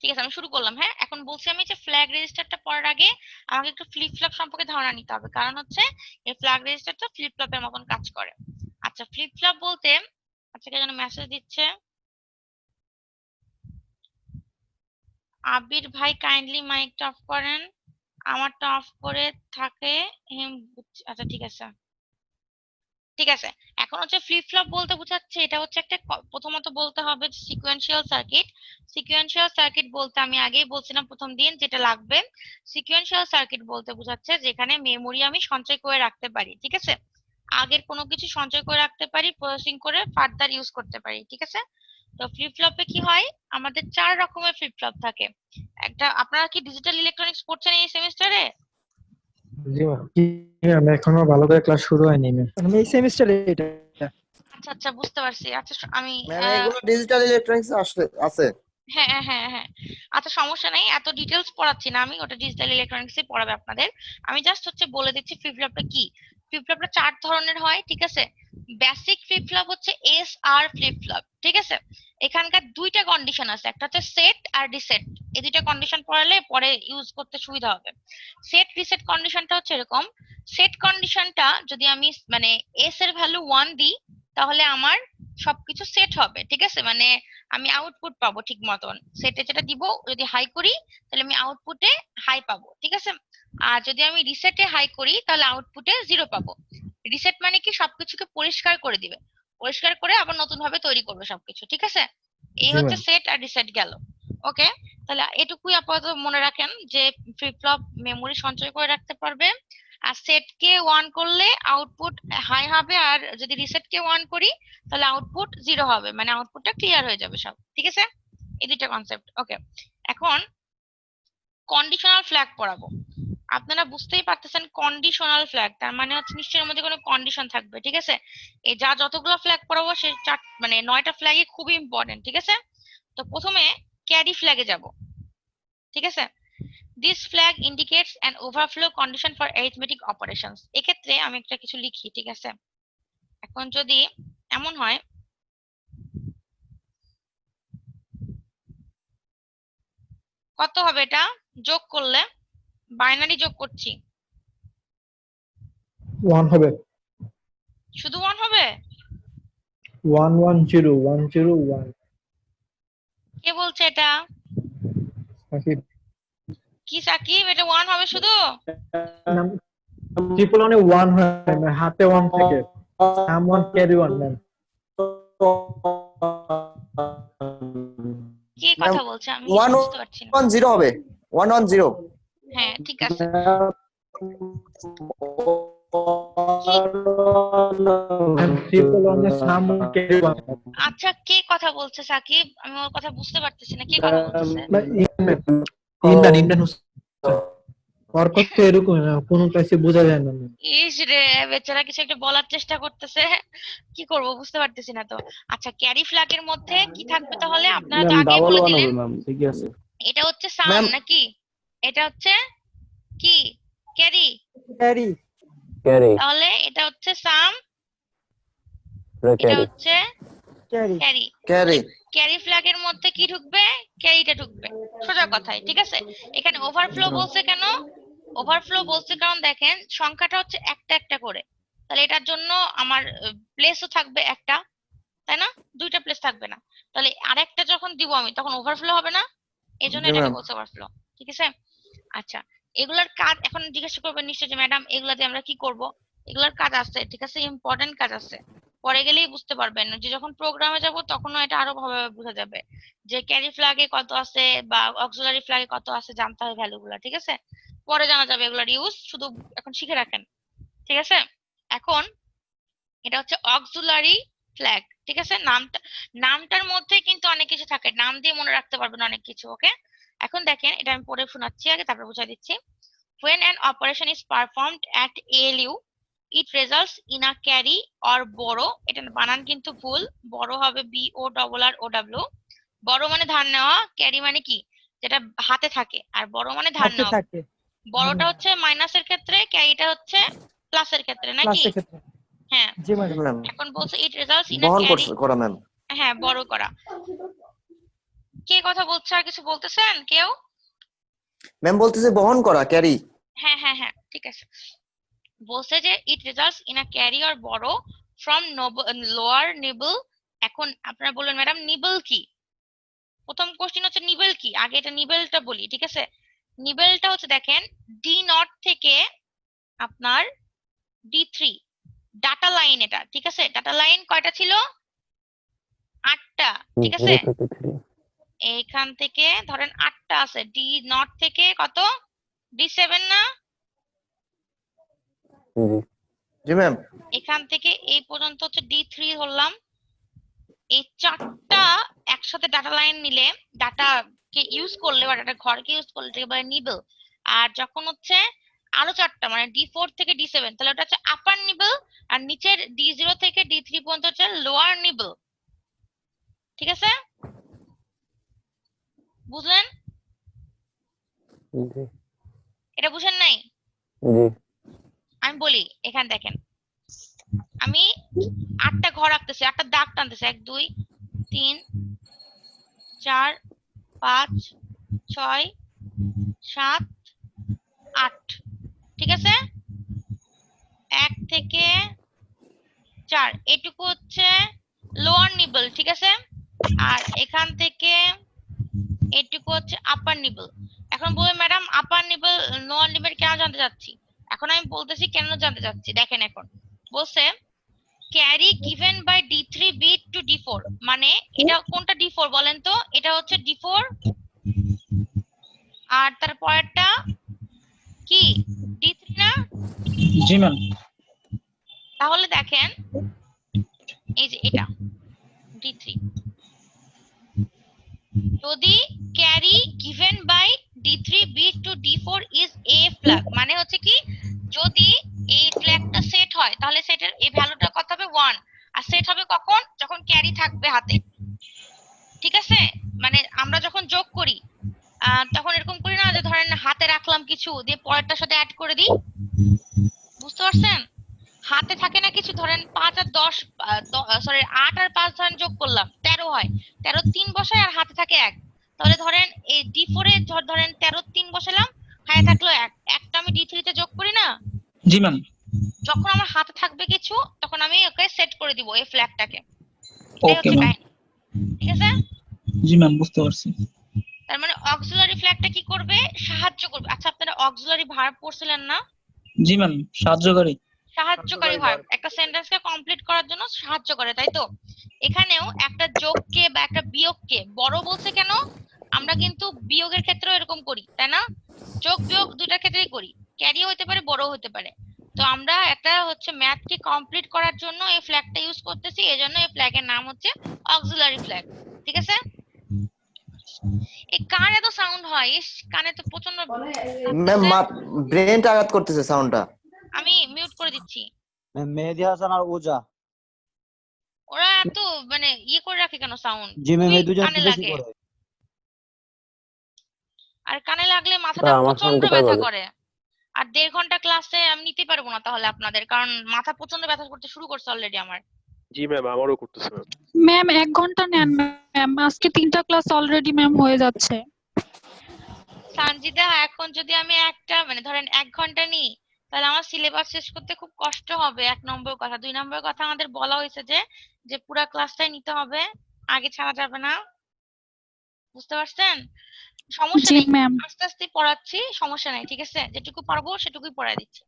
ঠিক আছে, আমি শুরু করলাম। হ্যাঁ, এখন বলছি আমি যে ফ্ল্যাগ রেজিস্টারটা পড়ার আগে আমাকে একটু ফ্লিপ ফ্লপ সম্পর্কে ধারণা নিতে হবে, কারণ হচ্ছে এই ফ্ল্যাগ রেজিস্টারটা ফ্লিপ ফ্লপের মতন কাজ করে। আচ্ছা, ফ্লিপ ফ্লপ বলতে, আচ্ছা কে যেন মেসেজ দিচ্ছে, আবির ভাই কাইন্ডলি মাইকটা অফ করেন, আমারটা অফ করে থাকে। আচ্ছা ঠিক আছে, ঠিক আছে। এখন হচ্ছে ফ্লিপ ফ্লপ বলতে বোঝাচ্ছে এটা হচ্ছে একটা প্রথমত বলতে হবে সিকোয়েন্সিয়াল সার্কিট। সিকোয়েন্সিয়াল সার্কিট বলতে আমি আগেই বলছিলাম প্রথম দিন যেটা লাগবে, সিকোয়েন্সিয়াল সার্কিট বলতে বোঝাচ্ছে যেখানে মেমোরি আমি সঞ্চয় করে রাখতে পারি, ঠিক আছে? আগের কোনো কিছু সঞ্চয় করে রাখতে পারি, প্রসেসিং করে ফার্দার ইউজ করতে পারি, ঠিক আছে? তো ফ্লিপ ফ্লপে কি হয়, আমাদের 4 রকমের ফ্লিপ ফ্লপ থাকে। একটা, আপনারা কি ডিজিটাল ইলেকট্রনিক্স পড়ছেন এই সেমিস্টারে? জি ম্যাম এখনো ভালো করে ক্লাস শুরু হয়নি ম্যাম, আমি এই সেমিস্টারে এটা। আচ্ছা আচ্ছা, বুঝতে পারছি। আচ্ছা আমি ম্যাম এগুলো ডিজিটাল ইলেকট্রনিক্স আছে। হ্যাঁ হ্যাঁ হ্যাঁ হ্যাঁ, আচ্ছা সমস্যা নাই, এত ডিটেলস পড়াচ্ছি না আমি, ওটা ডিজিটাল ইলেকট্রনিক্সই পড়াবে আপনাদের। আমি জাস্ট হচ্ছে বলে দিচ্ছি ফ্লিপ ফ্লপটা কি। ফ্লিপ ফ্লপটা 4 ধরনের হয়, ঠিক আছে? বেসিক ফ্লিপ ফ্লপ হচ্ছে এস আর ফ্লিপ ফ্লপ, ঠিক আছে? এখানকার দুইটা কন্ডিশন আছে, একটা হচ্ছে সেট আর রিসেট। এই দুইটা কন্ডিশন পড়ালে পরে ইউজ করতে সুবিধা হবে। সেট রিসেট কন্ডিশনটা হচ্ছে এরকম, সেট কন্ডিশনটা যদি আমি মানে এস এর ভ্যালু 1 দিই তাহলে আমার সবকিছু সেট হবে, ঠিক আছে? মানে আমি আউটপুট পাবো ঠিক মতন। সেটে যেটা দিব যদি হাই করি তাহলে আমি আউটপুটে হাই পাবো, ঠিক আছে? আর যদি আমি রিসেটে হাই করি তাহলে আউটপুটে 0 পাবো। রিসেট মানে কি, সবকিছুকে পরিষ্কার করে দিবে, পরিষ্কার করে আবার নতুন ভাবে তৈরি করবে সবকিছু, ঠিক আছে? এই জি হচ্ছে ম্যাম। সেট আর রিসেট গেল। ওকে, তাহলে এটুকুই আপাতত মনে রাখেন যে ফ্লিপ ফ্লপ মেমোরি সঞ্চয় করে রাখতে পারবে, আর সেট কে 1 করলে আউটপুট হাই হবে, আর যদি রিসেট কে 1 করি তাহলে আউটপুট 0 হবে, মানে আউটপুটটা ক্লিয়ার হয়ে যাবে সব, ঠিক আছে? এই দুইটা কনসেপ্ট। ওকে, এখন কন্ডিশনাল ফ্ল্যাগ পড়াবো। আপনারা বুঝতেই পারতেছেন কন্ডিশনাল ফ্ল্যাগ তার মানে হচ্ছে নিশ্চয়ই এর মধ্যে কোনো কন্ডিশন থাকবে, ঠিক আছে? এই যতগুলো ফ্ল্যাগ পড়াবো সে 9টা ফ্ল্যাগই খুবই ইম্পর্টেন্ট, ঠিক আছে? তো প্রথমে ক্যারি ফ্ল্যাগে যাব, ঠিক আছে? This flag indicates an overflow condition for arithmetic operations. এক্ষেত্রে আমি একটা কিছু লিখি, ঠিক আছে? এখন যদি এমন হয়, কত হবে এটা যোগ করলে, বাইনারি যোগ করছি, 1 হবে, শুধু 1 হবে? 110101। কে বলছে এটা? সাকিব কি সাকিব, এটা 1 হবে শুধু? ম্যাম, ট্রিপল ওয়ানে 1 হয় ম্যাম, হাতে 1 থাকে, সাম 1 ক্যারি 1 ম্যাম। কি কথা বলছে আমি বুঝতে পারছি না। 110 হবে, 110। হ্যাঁ ঠিক আছে, ট্রিপল ওয়ানে সাম 1 ক্যারি 1। আচ্ছা কে কথা বলছে সাকিব, আমি ওর কথা বুঝতে পারতেছি না, কে কথা বলতেছে? ইমরান হোসেন। ওর কথা এরকম কোনো ক্লাসে বোঝা যায় না। ইস রে, বেচারা কিছু একটা বলার চেষ্টা করতেছে, কি করব বুঝতে পারতেছি না তো। আচ্ছা, ক্যারি ফ্ল্যাগের মধ্যে কি থাকবে তাহলে? আপনারা তো আগেই বলে দিলেন এটা হচ্ছে সাম ম্যাম নাকি? এটা হচ্ছে কি, ক্যারি? ক্যারি তাহলে এটা হচ্ছে সাম, এটা হচ্ছে ক্যারি ক্যারি। ক্যারি। ক্যারি ফ্ল্যাগের মধ্যে কি ঢুকবে? ক্যারিটা ঢুকবে, সোজা কথাই, ঠিক আছে? এখানে ওভারফ্লো বলছে কেন? ওভারফ্লো বলছে কারণ দেখেন সংখ্যাটা হচ্ছে একটা একটা করে, তাহলে এটার জন্য আমার প্লেসও থাকবে একটা, তাই না? দুইটা প্লেস থাকবে না, তাহলে আরেকটা যখন দিব আমি তখন ওভারফ্লো হবে না, এই জন্য জি এটাকে ম্যাম। বলছে ওভারফ্লো, ঠিক আছে? আচ্ছা, এগুলার কাজ এখন জিজ্ঞাসা করবেন নিশ্চয়ই যে ম্যাডাম এগুলা দিয়ে আমরা কি করব? এগুলার কাজ আছে, ঠিক আছে, ইম্পর্টেন্ট কাজ আছে, পরে গেলেই বুঝতে পারবেন, যে যখন প্রোগ্রামে যাব তখনও এটা আরো ভালোভাবে বোঝা যাবে যে ক্যারি ফ্ল্যাগে কত আছে বা অক্সিলারি ফ্ল্যাগে কত আছে, জানতে হবে ভ্যালুগুলা, ঠিক আছে? পরে জানা যাবে এগুলার ইউজ, শুধু এখন শিখে রাখেন, ঠিক আছে? এখন এটা হচ্ছে অক্সিলারি ফ্ল্যাগ, ঠিক আছে? নামটার মধ্যে কিন্তু অনেক কিছু থাকে, নাম দিয়ে মনে রাখতে পারবেন অনেক কিছু। ওকে, এখন দেখেন, এটা আমি পড়ে শোনাচ্ছি আগে, তারপর বুঝাই দিচ্ছি। When an operation is performed at ALU, it results in a carry or borrow. এটা বানান কিন্তু ভুল, বড় হবে BORROW। বড় মানে ধার নেওয়া, ক্যারি মানে কি, যেটা হাতে থাকে, আর বড় মানে ধার হাতে নেওয়া। থাকে বড়টা হচ্ছে মাইনাসের ক্ষেত্রে, ক্যারিটা হচ্ছে প্লাসের ক্ষেত্রে, নাকি? ক্লাসের ক্ষেত্রে। হ্যাঁ। জি ম্যাম। ম্যাম এখন বলছে ইট রেজাল্টস ইন আ বহন ক্যারি। করা ম্যাম। হ্যাঁ, বড় করা। কে কথা বলছে, আর কিছু বলতেছেন কেউ? ম্যাম বলতেছে বহন করা, ক্যারি। হ্যাঁ হ্যাঁ হ্যাঁ, ঠিক আছে। বলছে যে it results in a carry or borrow from lower nibble. এখন আপনারা বললেন ম্যাডাম নিবল কি? প্রথম কোশ্চেন হচ্ছে নিবেল কি, আগে এটা নিবেলটা বলি, ঠিক আছে? নিবেলটা হচ্ছে দেখেন ডি নট থেকে আপনার D3 ডাটা লাইন, এটা ঠিক আছে? ডাটা লাইন কয়টা ছিল? 8টা, ঠিক আছে? এইখান থেকে ধরেন 8টা আছে, ডি নট থেকে কত, D7 না? জি ম্যাম। এখান থেকে এই পর্যন্ত হচ্ছে D3 ধরলাম। এই 4টা একসাথে ডাটা লাইন নিলে, ডাটাকে ইউজ করলে বা ডাটা ঘরকে ইউজ করলে এটাকে বলে নিবল। আর যখন হচ্ছে আরো 4টা মানে D4 থেকে D7, তাহলে ওটা হচ্ছে আপার নিবল। আর নিচের D0 থেকে D3 পর্যন্ত হচ্ছে লোয়ার নিবল, ঠিক আছে? বুঝলেন? এটা বুঝেন নাই? আমি বলি, এখানে দেখেন, আমি 8টা ঘর আঁকতেছি, 8টা দাগ টানতেছি, 1 2 3 4 5 6 7 8, ঠিক আছে? 1 থেকে 4 এটুকু হচ্ছে লোয়ার নিবল, ঠিক আছে? আর এখান থেকে এটুকু হচ্ছে আপার নিবল। এখন বলবে ম্যাডাম আপার নিবল লোয়ার নিবল কেন জানতে চাচ্ছি? এখন আমি বলতেছি কেন জানতে চাচ্ছি। দেখেন, এখন বলছে carry given by D3 bit to D4, মানে এটা কোনটা D4 বলেন তো? এটা হচ্ছে D4, আর তার পরেরটা কি, D3 না? জি ম্যাম। তাহলে দেখেন, এই যে এটা D3, যদি carry given by D3 bit to D4 is a flag, মানে হচ্ছে কি, যদি এই ফ্ল্যাগটা সেট হয় তাহলে সেটের এই ভ্যালুটা কত হবে, 1। আর সেট হবে কখন, যখন ক্যারি থাকবে হাতে, ঠিক আছে? মানে আমরা যখন যোগ করি তখন এরকম করি না যে ধরেন হাতে রাখলাম কিছু, দিয়ে পরেরটার সাথে অ্যাড করে দিই, বুঝতে পারছেন? হাতে থাকে না কিছু, ধরেন 5 আর 10, সরি 8 আর 5 ধরেন যোগ করলাম 13 হয়, 13 3 বসায় আর হাতে থাকে 1। তাহলে ধরেন এই D4 এ ধরেন 13 3 বসালাম, হাতে থাকলো 1, একটা আমি D3 তে যোগ করি না? জি ম্যাম। যখন আমার হাতে থাকবে কিছু তখন আমি ওকে সেট করে দিব এই ফ্ল্যাগটাকে, এটাই ওকে হচ্ছে ম্যাম। কাহিনী, ঠিক আছে? জি ম্যাম, বুঝতে পারছি। তার মানে অক্সিলারি ফ্ল্যাগটা কি করবে, সাহায্য করবে। আচ্ছা, আপনারা অক্সিলারি ভার্ব পড়ছিলেন না? জি ম্যাম, সাহায্যকারী। সাহায্যকারী ভার্ব একটা সেন্টেন্সকে কমপ্লিট করার জন্য সাহায্য করে, তাই তো? এখানেও একটা যোগকে বা একটা বিয়োগকে বড় বলছে কেন? আমরা কিন্তু বিয়োগের ক্ষেত্রেও এরকম করি, তাই না? যোগ বিয়োগ দুইটার ক্ষেত্রেই করি, ক্যারিও হতে পারে বড় হতে পারে। তো আমরা একটা হচ্ছে ম্যাথকে কমপ্লিট করার জন্য এই ফ্ল্যাগটা ইউজ করতেছি, এজন্য এই ফ্ল্যাগের নাম হচ্ছে অক্সিলারি ফ্ল্যাগ, ঠিক আছে? এই কানে তো সাউন্ড হয়, ইস কানে তো প্রচন্ড। ম্যাম ব্রেনটা আঘাত করতেছে সাউন্ডটা। আমি মিউট করে দিচ্ছি। মেহেদী হাসান আর ওজা, ওরা এত মানে ইয়ে করে রাখে কেন সাউন্ড? জি ম্যাম এই দুজন কানে একটু বেশি লাগে, করে। আর কানে লাগলে মাথাটা প্রচন্ড ব্যথা করে। আর 1.5 ঘন্টা ক্লাসে আমি নিতে পারবো না তাহলে আপনাদের, কারণ মাথা প্রচন্ড ব্যথা করতে শুরু করছে অলরেডি আমার। জি ম্যাম, আমারও করতেছে ম্যাম। ম্যাম 1 ঘন্টা নেন ম্যাম, আজকে 3টা ক্লাস অলরেডি ম্যাম হয়ে যাচ্ছে। সানজিদা, এখন যদি আমি একটা মানে ধরেন 1 ঘন্টা নিই, তাহলে আমার সিলেবাস শেষ করতে খুব কষ্ট হবে, 1 নম্বর কথা। 2 নম্বর কথা, আমাদের বলা হয়েছে যে পুরো ক্লাসটাই নিতে হবে, আগে ছাড়া যাবে না, বুঝতে পারছেন? সমস্যা জি নেই, ম্যাম। আস্তে আস্তে পড়াচ্ছি, সমস্যা নাই, ঠিক আছে? যেটুকু পারবো সেটুকুই পড়াই দিচ্ছি।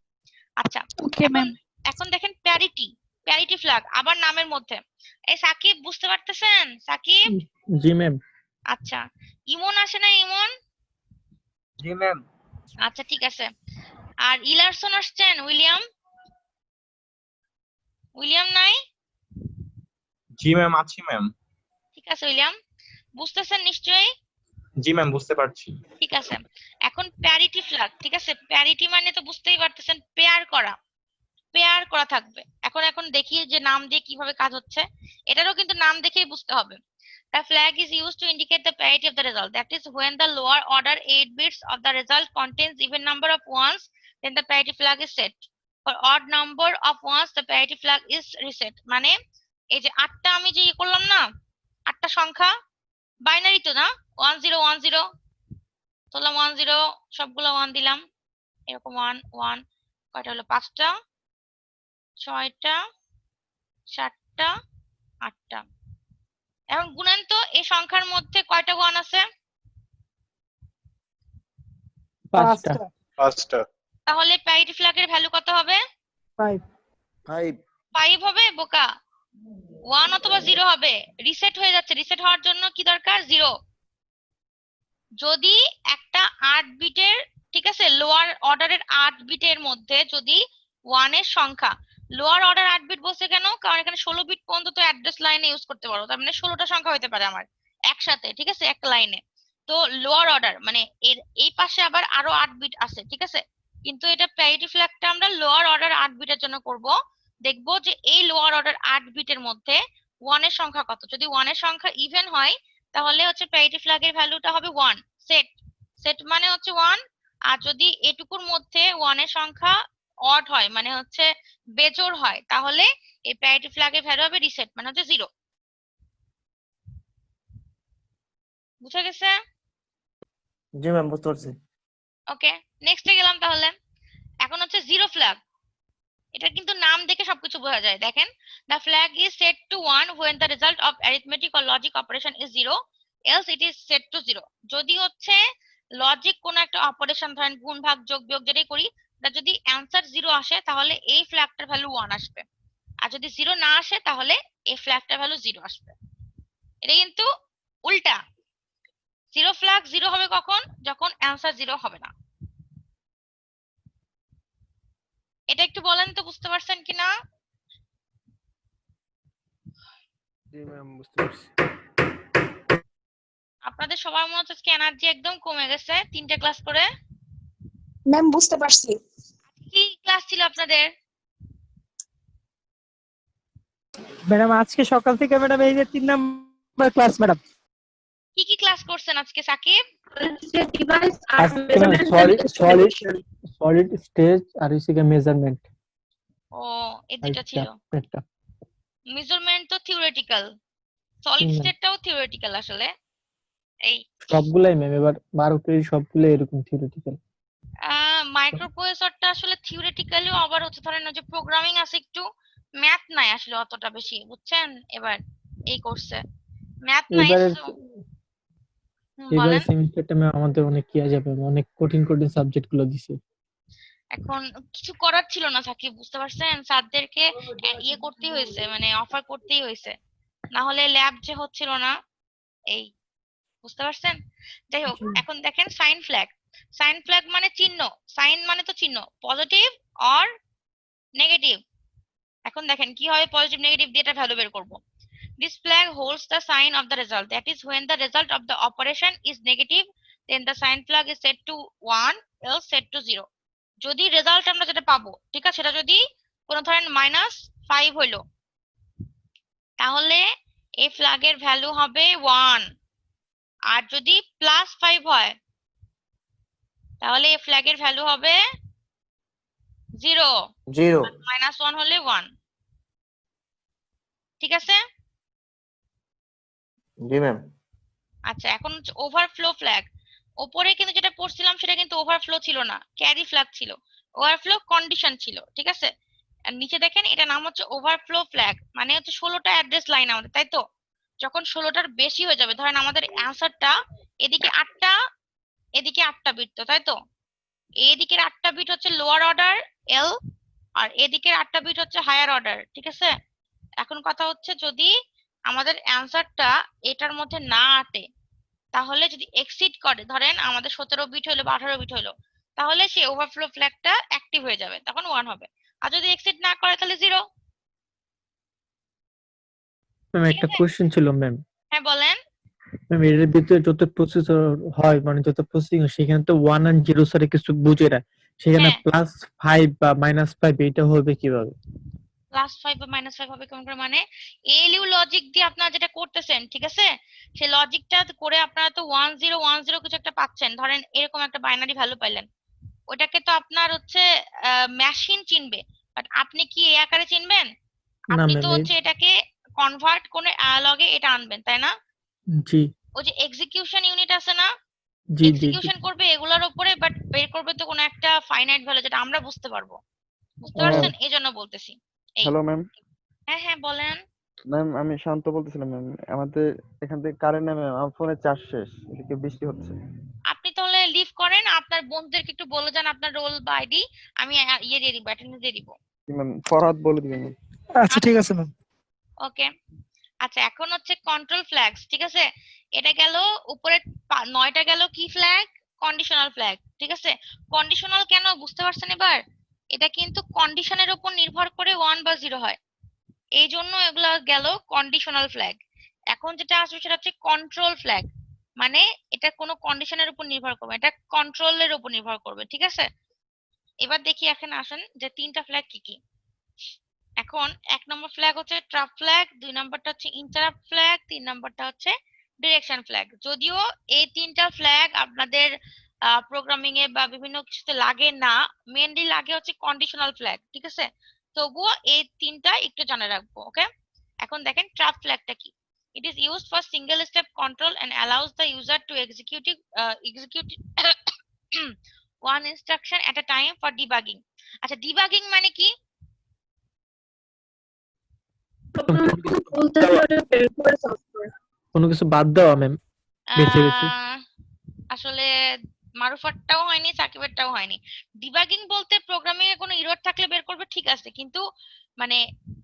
আচ্ছা, ওকে ম্যাম। এখন দেখেন প্যারিটি ফ্ল্যাগ আবার নামের মধ্যে। এই সাকিব, বুঝতে পারতেছেন? সাকিব? জি ম্যাম। আচ্ছা, ইমন আসে না? ইমন? জি ম্যাম। আচ্ছা, ঠিক আছে। আর ইলারসন আসছেন? উইলিয়াম নাই? জি ম্যাম আছি ম্যাম। ঠিক আছে উইলিয়াম, বুঝতেছেন নিশ্চয়ই? জি ম্যাম বুঝতে পারছি। ঠিক আছে, এখন প্যারিটি ফ্ল্যাগ। ঠিক আছে, প্যারিটি মানে তো বুঝতেই পারতেছেন, পেয়ার করা, পেয়ার করা থাকবে। এখন দেখি যে নাম দিয়ে কিভাবে কাজ হচ্ছে, এটারও কিন্তু নাম দেখেই বুঝতে হবে। The flag is used to indicate the parity of the result. That is, when the lower order 8 bits of the result contains even number of ones, then the parity flag is set. For odd number of ones, the parity flag is reset. মানে এই যে 8টা আমি যে করলাম না, 8টা সংখ্যা binary তো না, 1010 তোলাম, 10 সবগুলো 1 দিলাম, এরকম 1 1 কয়টা হলো, 5টা 6টা 7টা 8টা। এখন গুণেন তো এই সংখ্যার মধ্যে কয়টা 1 আছে? 5টা। 5টা। তাহলে প্যারিটি ফ্ল্যাগের ভ্যালু কত হবে? 5 5 হবে বোকা, 1 অথবা 0 হবে। রিসেট হয়ে যাচ্ছে, রিসেট হওয়ার জন্য কি দরকার? 0। যদি একটা 8 বিটের, ঠিক আছে, লোয়ার অর্ডারের 8 বিটের মধ্যে যদি 1 এর সংখ্যা, লোয়ার অর্ডার 8 বিট বলছে কেন, কারণ এখানে 16 বিট পর্যন্ত তো অ্যাড্রেস লাইনে ইউজ করতে পারো, তার মানে 16টা সংখ্যা হতে পারে আমার একসাথে, ঠিক আছে, এক লাইনে। তো লোয়ার অর্ডার মানে এর এই পাশে আবার আরো 8 বিট আছে, ঠিক আছে, কিন্তু এটা প্যারিটি ফ্ল্যাগটা আমরা লোয়ার অর্ডার 8 বিটের জন্য করব। দেখবো যে এই লোয়ার অর্ডার 8 বিটের মধ্যে 1 এর সংখ্যা কত। যদি 1 এর সংখ্যা ইভেন হয় তাহলে হচ্ছে প্যারিটি ফ্ল্যাগের ভ্যালুটা হবে 1, সেট, সেট মানে হচ্ছে 1। আর যদি এটুকুর মধ্যে 1 এর সংখ্যা অড হয় মানে হচ্ছে বেজোড় হয়, তাহলে এই প্যারিটি ফ্ল্যাগের ভ্যালু হবে রিসেট মানে হচ্ছে 0। বুঝা গেছে? জি ম্যাম বুঝতে পারছি। ওকে, নেক্সটে গেলাম তাহলে। এখন হচ্ছে জিরো ফ্ল্যাগ। এটা কিন্তু নাম দেখে সবকিছু বোঝা যায়। দেখেন, the flag is set to 1 when the result of arithmetic or logic operation is 0, else it is set to 0. যদি হচ্ছে লজিক কোন একটা অপারেশন, ধরেন গুণ ভাগ যোগ বিয়োগ যেটাই করি, তা যদি অ্যানসার 0 আসে তাহলে এই ফ্ল্যাগটার ভ্যালু 1 আসবে, আর যদি 0 না আসে তাহলে এই ফ্ল্যাগটার ভ্যালু 0 আসবে। এটা কিন্তু উল্টা, জিরো ফ্ল্যাগ 0 হবে কখন? যখন অ্যানসার 0 হবে না। এটা একটু বলেন তো, বুঝতে পারছেন কিনা? জি ম্যাম বুঝতে পারছি। আপনাদের সবার মনে হচ্ছে এনার্জি একদম কমে গেছে 3টে ক্লাস করে। ম্যাম বুঝতে পারছি। কি ক্লাস ছিল আপনাদের? ম্যাডাম আজকে সকাল থেকে ম্যাডাম এই যে 3 নাম্বার ক্লাস ম্যাডাম। কি কি ক্লাস করছেন আজকে সাকিব? সলিড স্টেজ আর হচ্ছে মেজারমেন্ট। ও, এই দুটো ছিল। মেজারমেন্ট তো থিওরিটিক্যাল, সলিড স্টেটটাও থিওরিটিক্যাল আসলে। এই সবগুলাই ম্যাম এবার 12 ক্রেডিট সবগুলাই এরকম থিওরিটিক্যাল। মাইক্রোপ্রসেসরটা আসলে থিওরিটিক্যালিও আবার হচ্ছে, ধরেন যে প্রোগ্রামিং আছে, একটু ম্যাথ নাই আসলে অতটা বেশি, বুঝছেন? এবার এই কোর্সে ম্যাথ নাই। এবারে সেমিস্টারটা ম্যাম আমাদের অনেক কি যাবে, অনেক কঠিন কঠিন সাবজেক্ট গুলো দিছে। এখন কিছু করার ছিল না সাকিব, বুঝতে পারছেন? স্যারদেরকে ইয়ে করতেই হয়েছে, মানে অফার করতেই হয়েছে, না হলে ল্যাব যে হচ্ছিল না। এই, বুঝতে পারছেন? যাই হোক, এখন দেখেন সাইন ফ্ল্যাগ। সাইন ফ্ল্যাগ মানে চিহ্ন, সাইন মানে তো চিহ্ন, পজিটিভ অর নেগেটিভ। এখন দেখেন কি হয়, পজিটিভ নেগেটিভ দিয়ে এটা ভ্যালু বের করব। This flag holds the sign of the result. That is, when the result of the operation is negative, then the sign flag is set to 1, else set to 0. যদি result আমরা যেটা পাবো, ঠিক আছে, সেটা যদি কোনো ধরেন -5 হইলো, তাহলে এই ফ্ল্যাগের ভ্যালু হবে 1। আর যদি +5 হয় তাহলে এই ফ্ল্যাগের ভ্যালু হবে 0। -1 হলে 1। ঠিক আছে? জি ম্যাম। আচ্ছা, এখন হচ্ছে ওভারফ্লো ফ্ল্যাগ। উপরে কিন্তু যেটা পড়ছিলাম সেটা কিন্তু ওভারফ্লো ছিল না, ক্যারি ফ্ল্যাগ ছিল, ওভারফ্লো কন্ডিশন ছিল, ঠিক আছে। আর নিচে দেখেন এটা নাম হচ্ছে ওভারফ্লো ফ্ল্যাগ, মানে হচ্ছে 16টা অ্যাড্রেস লাইন আমাদের, তাই তো? যখন 16টার বেশি হয়ে যাবে, ধরেন আমাদের অ্যানসারটা এদিকে 8টা এদিকে 8টা বিট, তো তাই তো? এদিকের 8টা বিট হচ্ছে লোয়ার অর্ডার এল, আর এদিকের 8টা বিট হচ্ছে হায়ার অর্ডার, ঠিক আছে। এখন কথা হচ্ছে, যদি আমাদের অ্যানসারটা এটার মধ্যে না আটে, তাহলে যদি এক্সিড করে, ধরেন আমাদের 17 বিট হলো বা 18 বিট হলো, তাহলে সেই ওভারফ্লো ফ্ল্যাগটা অ্যাক্টিভ হয়ে যাবে, তখন 1 হবে। আর যদি এক্সিড না করে তাহলে 0। ম্যাম ঠিক একটা আছে? কোশ্চেন ছিল ম্যাম। হ্যাঁ বলেন। ম্যাম এর ভিতরে যত প্রসেসর হয় মানে যত প্রসেসিং সেখানে তো 1 and 0 ছাড়া কিছু বুঝে না, সেখানে হ্যাঁ, +5 বা -5 এটা হবে কিভাবে? +5 বা -5 হবে কেমন করে মানে এএলইউ লজিক দিয়ে আপনারা যেটা করতেছেন, ঠিক আছে, সেই লজিকটা করে আপনারা তো 1010 কিছু একটা পাচ্ছেন, ধরেন এরকম একটা বাইনারি ভ্যালু পাইলেন, ওটাকে তো আপনার হচ্ছে মেশিন চিনবে, বাট আপনি কি এই আকারে চিনবেন? না আপনি তো ম্যাম হচ্ছে এটাকে কনভার্ট করে অ্যানালগে এটা আনবেন, তাই না? জি ওই যে এক্সিকিউশন ইউনিট আছে না, জি জি জি। এক্সিকিউশন করবে এগুলোর উপরে, বাট বের করবে তো কোনো একটা ফাইনাইট ভ্যালু যেটা আমরা বুঝতে পারবো। বুঝতে পারছেন? এই জন্য বলতেছি। এই হ্যালো ম্যাম। হ্যাঁ হ্যাঁ বলেন। ম্যাম আমি শান্ত বলতেছিলাম ম্যাম, আমাদের এখান থেকে কারেন্ট নেই ম্যাম, আমার ফোনে চার্জ শেষ, এদিকে বৃষ্টি হচ্ছে। আপনি তাহলে লিভ করেন, আপনার বন্ধুদেরকে একটু বলে যান আপনার রোল বা আইডি, আমি ইয়ে দিয়ে দিব, অ্যাটেন্ডেন্স দিয়ে দিব। ম্যাম ফরহাদ বলে দিবেন ম্যাম। আচ্ছা ঠিক আছে ম্যাম। ওকে। আচ্ছা এখন হচ্ছে কন্ট্রোল ফ্ল্যাগস, ঠিক আছে, এটা গেল উপরে 9টা গেল কি ফ্ল্যাগ? কন্ডিশনাল ফ্ল্যাগ, ঠিক আছে। কন্ডিশনাল কেন বুঝতে পারছেন এবার? এটা কিন্তু কন্ডিশনের উপর নির্ভর করে 1 বা 0 হয়, এই জন্য এগুলা গেল কন্ডিশনাল ফ্ল্যাগ। এখন যেটা আসবে সেটা হচ্ছে কন্ট্রোল ফ্ল্যাগ, মানে এটা কোনো কন্ডিশনের উপর নির্ভর করবে, এটা কন্ট্রোলের উপর নির্ভর করবে, ঠিক আছে। এবার দেখি এখানে আসেন যে 3টা ফ্ল্যাগ কি কি। এখন 1 নম্বর ফ্ল্যাগ হচ্ছে ট্রাপ ফ্ল্যাগ, 2 নম্বরটা হচ্ছে ইন্টারাপ্ট ফ্ল্যাগ, 3 নম্বরটা হচ্ছে ডিরেকশন ফ্ল্যাগ। যদিও এই 3টা ফ্ল্যাগ আপনাদের প্রোগ্রামিং এ বা বিভিন্ন কিছুতে লাগে না, মেইনলি লাগে হচ্ছে কন্ডিশনাল ফ্ল্যাগ, ঠিক আছে। তবুও এই 3টা একটু জানা রাখবো, ওকে। এখন দেখেন ট্রাপ ফ্ল্যাগটা কি। It is used for single step control and allows the user to execute one instruction at a time for debugging. আচ্ছা ডিবাগিং মানে কি? কোনো কিছু বাদ দেওয়া ম্যাম, বেছে বেছে। আসলে মারুফারটাও হয়নি, সাকিবেরটাও হয়নি। ডিবাগিং বলতে প্রোগ্রামিং এ কোনো এরর থাকলে বের করবে, ঠিক আছে, কিন্তু মানে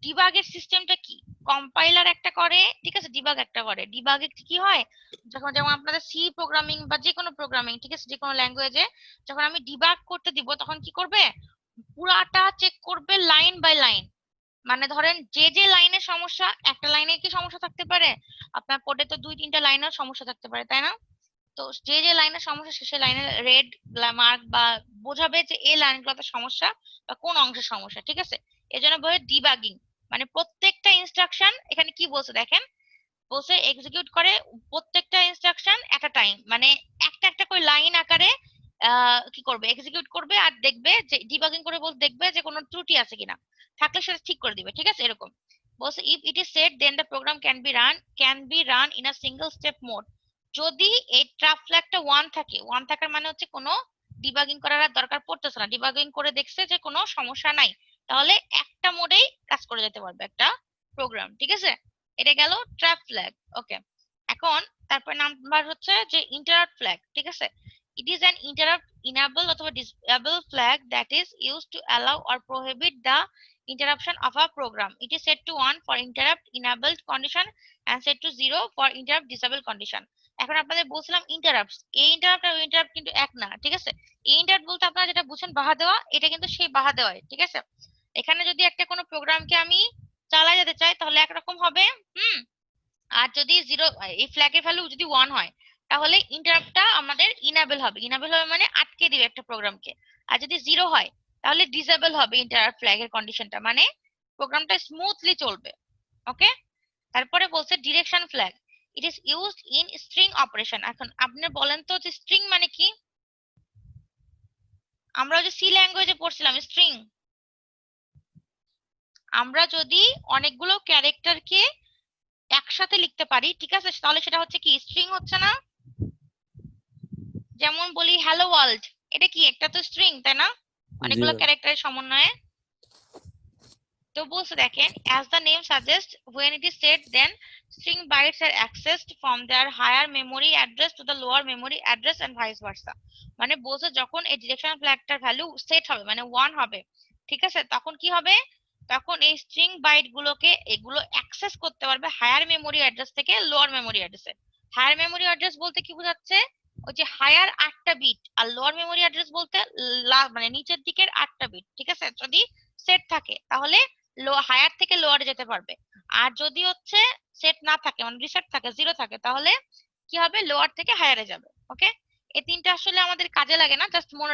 ডিবাগের সিস্টেমটা কি? কম্পাইলার একটা করে, ঠিক আছে, ডিবাগ একটা করে। ডিবাগে কি হয়, যখন যেমন আপনাদের সি প্রোগ্রামিং বা যে কোনো প্রোগ্রামিং, ঠিক আছে, যে কোনো ল্যাঙ্গুয়েজে যখন আমি ডিবাগ করতে দিব তখন কি করবে, পুরাটা চেক করবে লাইন বাই লাইন। মানে ধরেন যে যে লাইনের সমস্যা, একটা লাইনে কি সমস্যা থাকতে পারে, আপনার কোডে তো 2-3টা লাইনের সমস্যা থাকতে পারে, তাই না? তো যে যে লাইনের সমস্যা সে লাইনের রেড মার্ক বা বোঝাবে যে এই লাইনগুলোতে সমস্যা বা কোন অংশের সমস্যা, ঠিক আছে। এই জন্য বলে ডিবাগিং। মানে প্রত্যেকটা ইনস্ট্রাকশন এখানে কি বলছে দেখেন, বলছে এক্সিকিউট করে প্রত্যেকটা ইনস্ট্রাকশন এট আ টাইম, মানে একটা একটা করে লাইন আকারে কি করবে, এক্সিকিউট করবে আর দেখবে যে ডিবাগিং করে বলতে দেখবে যে কোনো ত্রুটি আছে কিনা, থাকলে সেটা ঠিক করে দিবে, ঠিক আছে, এরকম বলছে। If it is set then the program can be run in a single step mode. যদি এই ট্রাপ ফ্ল্যাগটা 1 থাকে, 1 থাকার মানে হচ্ছে কোনো ডিবাগিং করার আর দরকার পড়তেছে না, ডিবাগিং করে দেখছে যে কোনো সমস্যা নাই, তাহলে একটা মোডেই কাজ করে যেতে পারবে একটা প্রোগ্রাম, ঠিক আছে। এটা গেল ট্র্যাপ ফ্ল্যাগ, ওকে। এখন তারপর নাম্বার হচ্ছে যে ইন্টারাপ্ট ফ্ল্যাগ, ঠিক আছে। It is an interrupt enable অথবা disable flag that is use to allow or prohibit the interruption of a program. It is set to 1 for interrupt enabled condition and set to 0 for interrupt disabled condition. এখন আপনাদের বলছিলাম interrupts, এই interrupt আর interrupt কিন্তু এক না, ঠিক আছে। এই ইন্টারাপ্ট বলতে আপনারা যেটা বুঝেন বাহা দেওয়া, এটা কিন্তু সেই বাহা দেওয়াই, ঠিক আছে। এখানে যদি একটা কোনো প্রোগ্রামকে আমি চালাই যেতে চাই তাহলে একরকম হবে, আর যদি 0 এই ফ্ল্যাগের ভ্যালু যদি 1 হয় তাহলে ইন্টারাপ্টটা আমাদের ইনেবল হবে। ইনেবল হবে মানে আটকে দিবে একটা প্রোগ্রামকে। আর যদি 0 হয় তাহলে ডিসেবল হবে ইন্টারাপ্ট ফ্ল্যাগের কন্ডিশনটা, মানে প্রোগ্রামটা স্মুথলি চলবে, ওকে। তারপরে বলছে direction flag. It is used in string operation. এখন আপনি বলেন তো যে স্ট্রিং মানে কি? আমরা যে সি ল্যাঙ্গুয়েজে পড়ছিলাম স্ট্রিং, আমরা যদি অনেকগুলো ক্যারেক্টারকে একসাথে লিখতে পারি, ঠিক আছে, তাহলে সেটা হচ্ছে কি স্ট্রিং হচ্ছে না? যেমন বলি হ্যালো ওয়ার্ল্ড, এটা কি একটা তো স্ট্রিং, তাই না, অনেকগুলো ক্যারেক্টারের সমন্বয়ে। তো বলছে দেখেন, as the name suggests, when it is said then string bytes are accessed from their higher memory address to the lower memory address and vice versa. মানে বলছে যখন এই ডিরেকশন ফ্ল্যাগটার ভ্যালু সেট হবে মানে 1 হবে, ঠিক আছে, তখন কি হবে, তখন এই স্ট্রিং বাইট গুলোকে এগুলো অ্যাক্সেস করতে পারবে হায়ার মেমোরি অ্যাড্রেস থেকে লোয়ার মেমোরি অ্যাড্রেসে। হায়ার মেমোরি অ্যাড্রেস বলতে কি বোঝাচ্ছে, ওই যে হায়ার 8টা বিট, আর লোয়ার মেমোরি অ্যাড্রেস বলতে মানে নিচের দিকের 8টা বিট, ঠিক আছে। যদি সেট থাকে তাহলে হায়ার থেকে লোয়ারে যেতে পারবে, আর যদি হচ্ছে সেট না থাকে মানে রিসেট থাকে 0 থাকে তাহলে কি হবে লোয়ার থেকে হায়ারে যাবে ওকে এই তিনটা আসলে আমাদের কাজে লাগে না জাস্ট মনে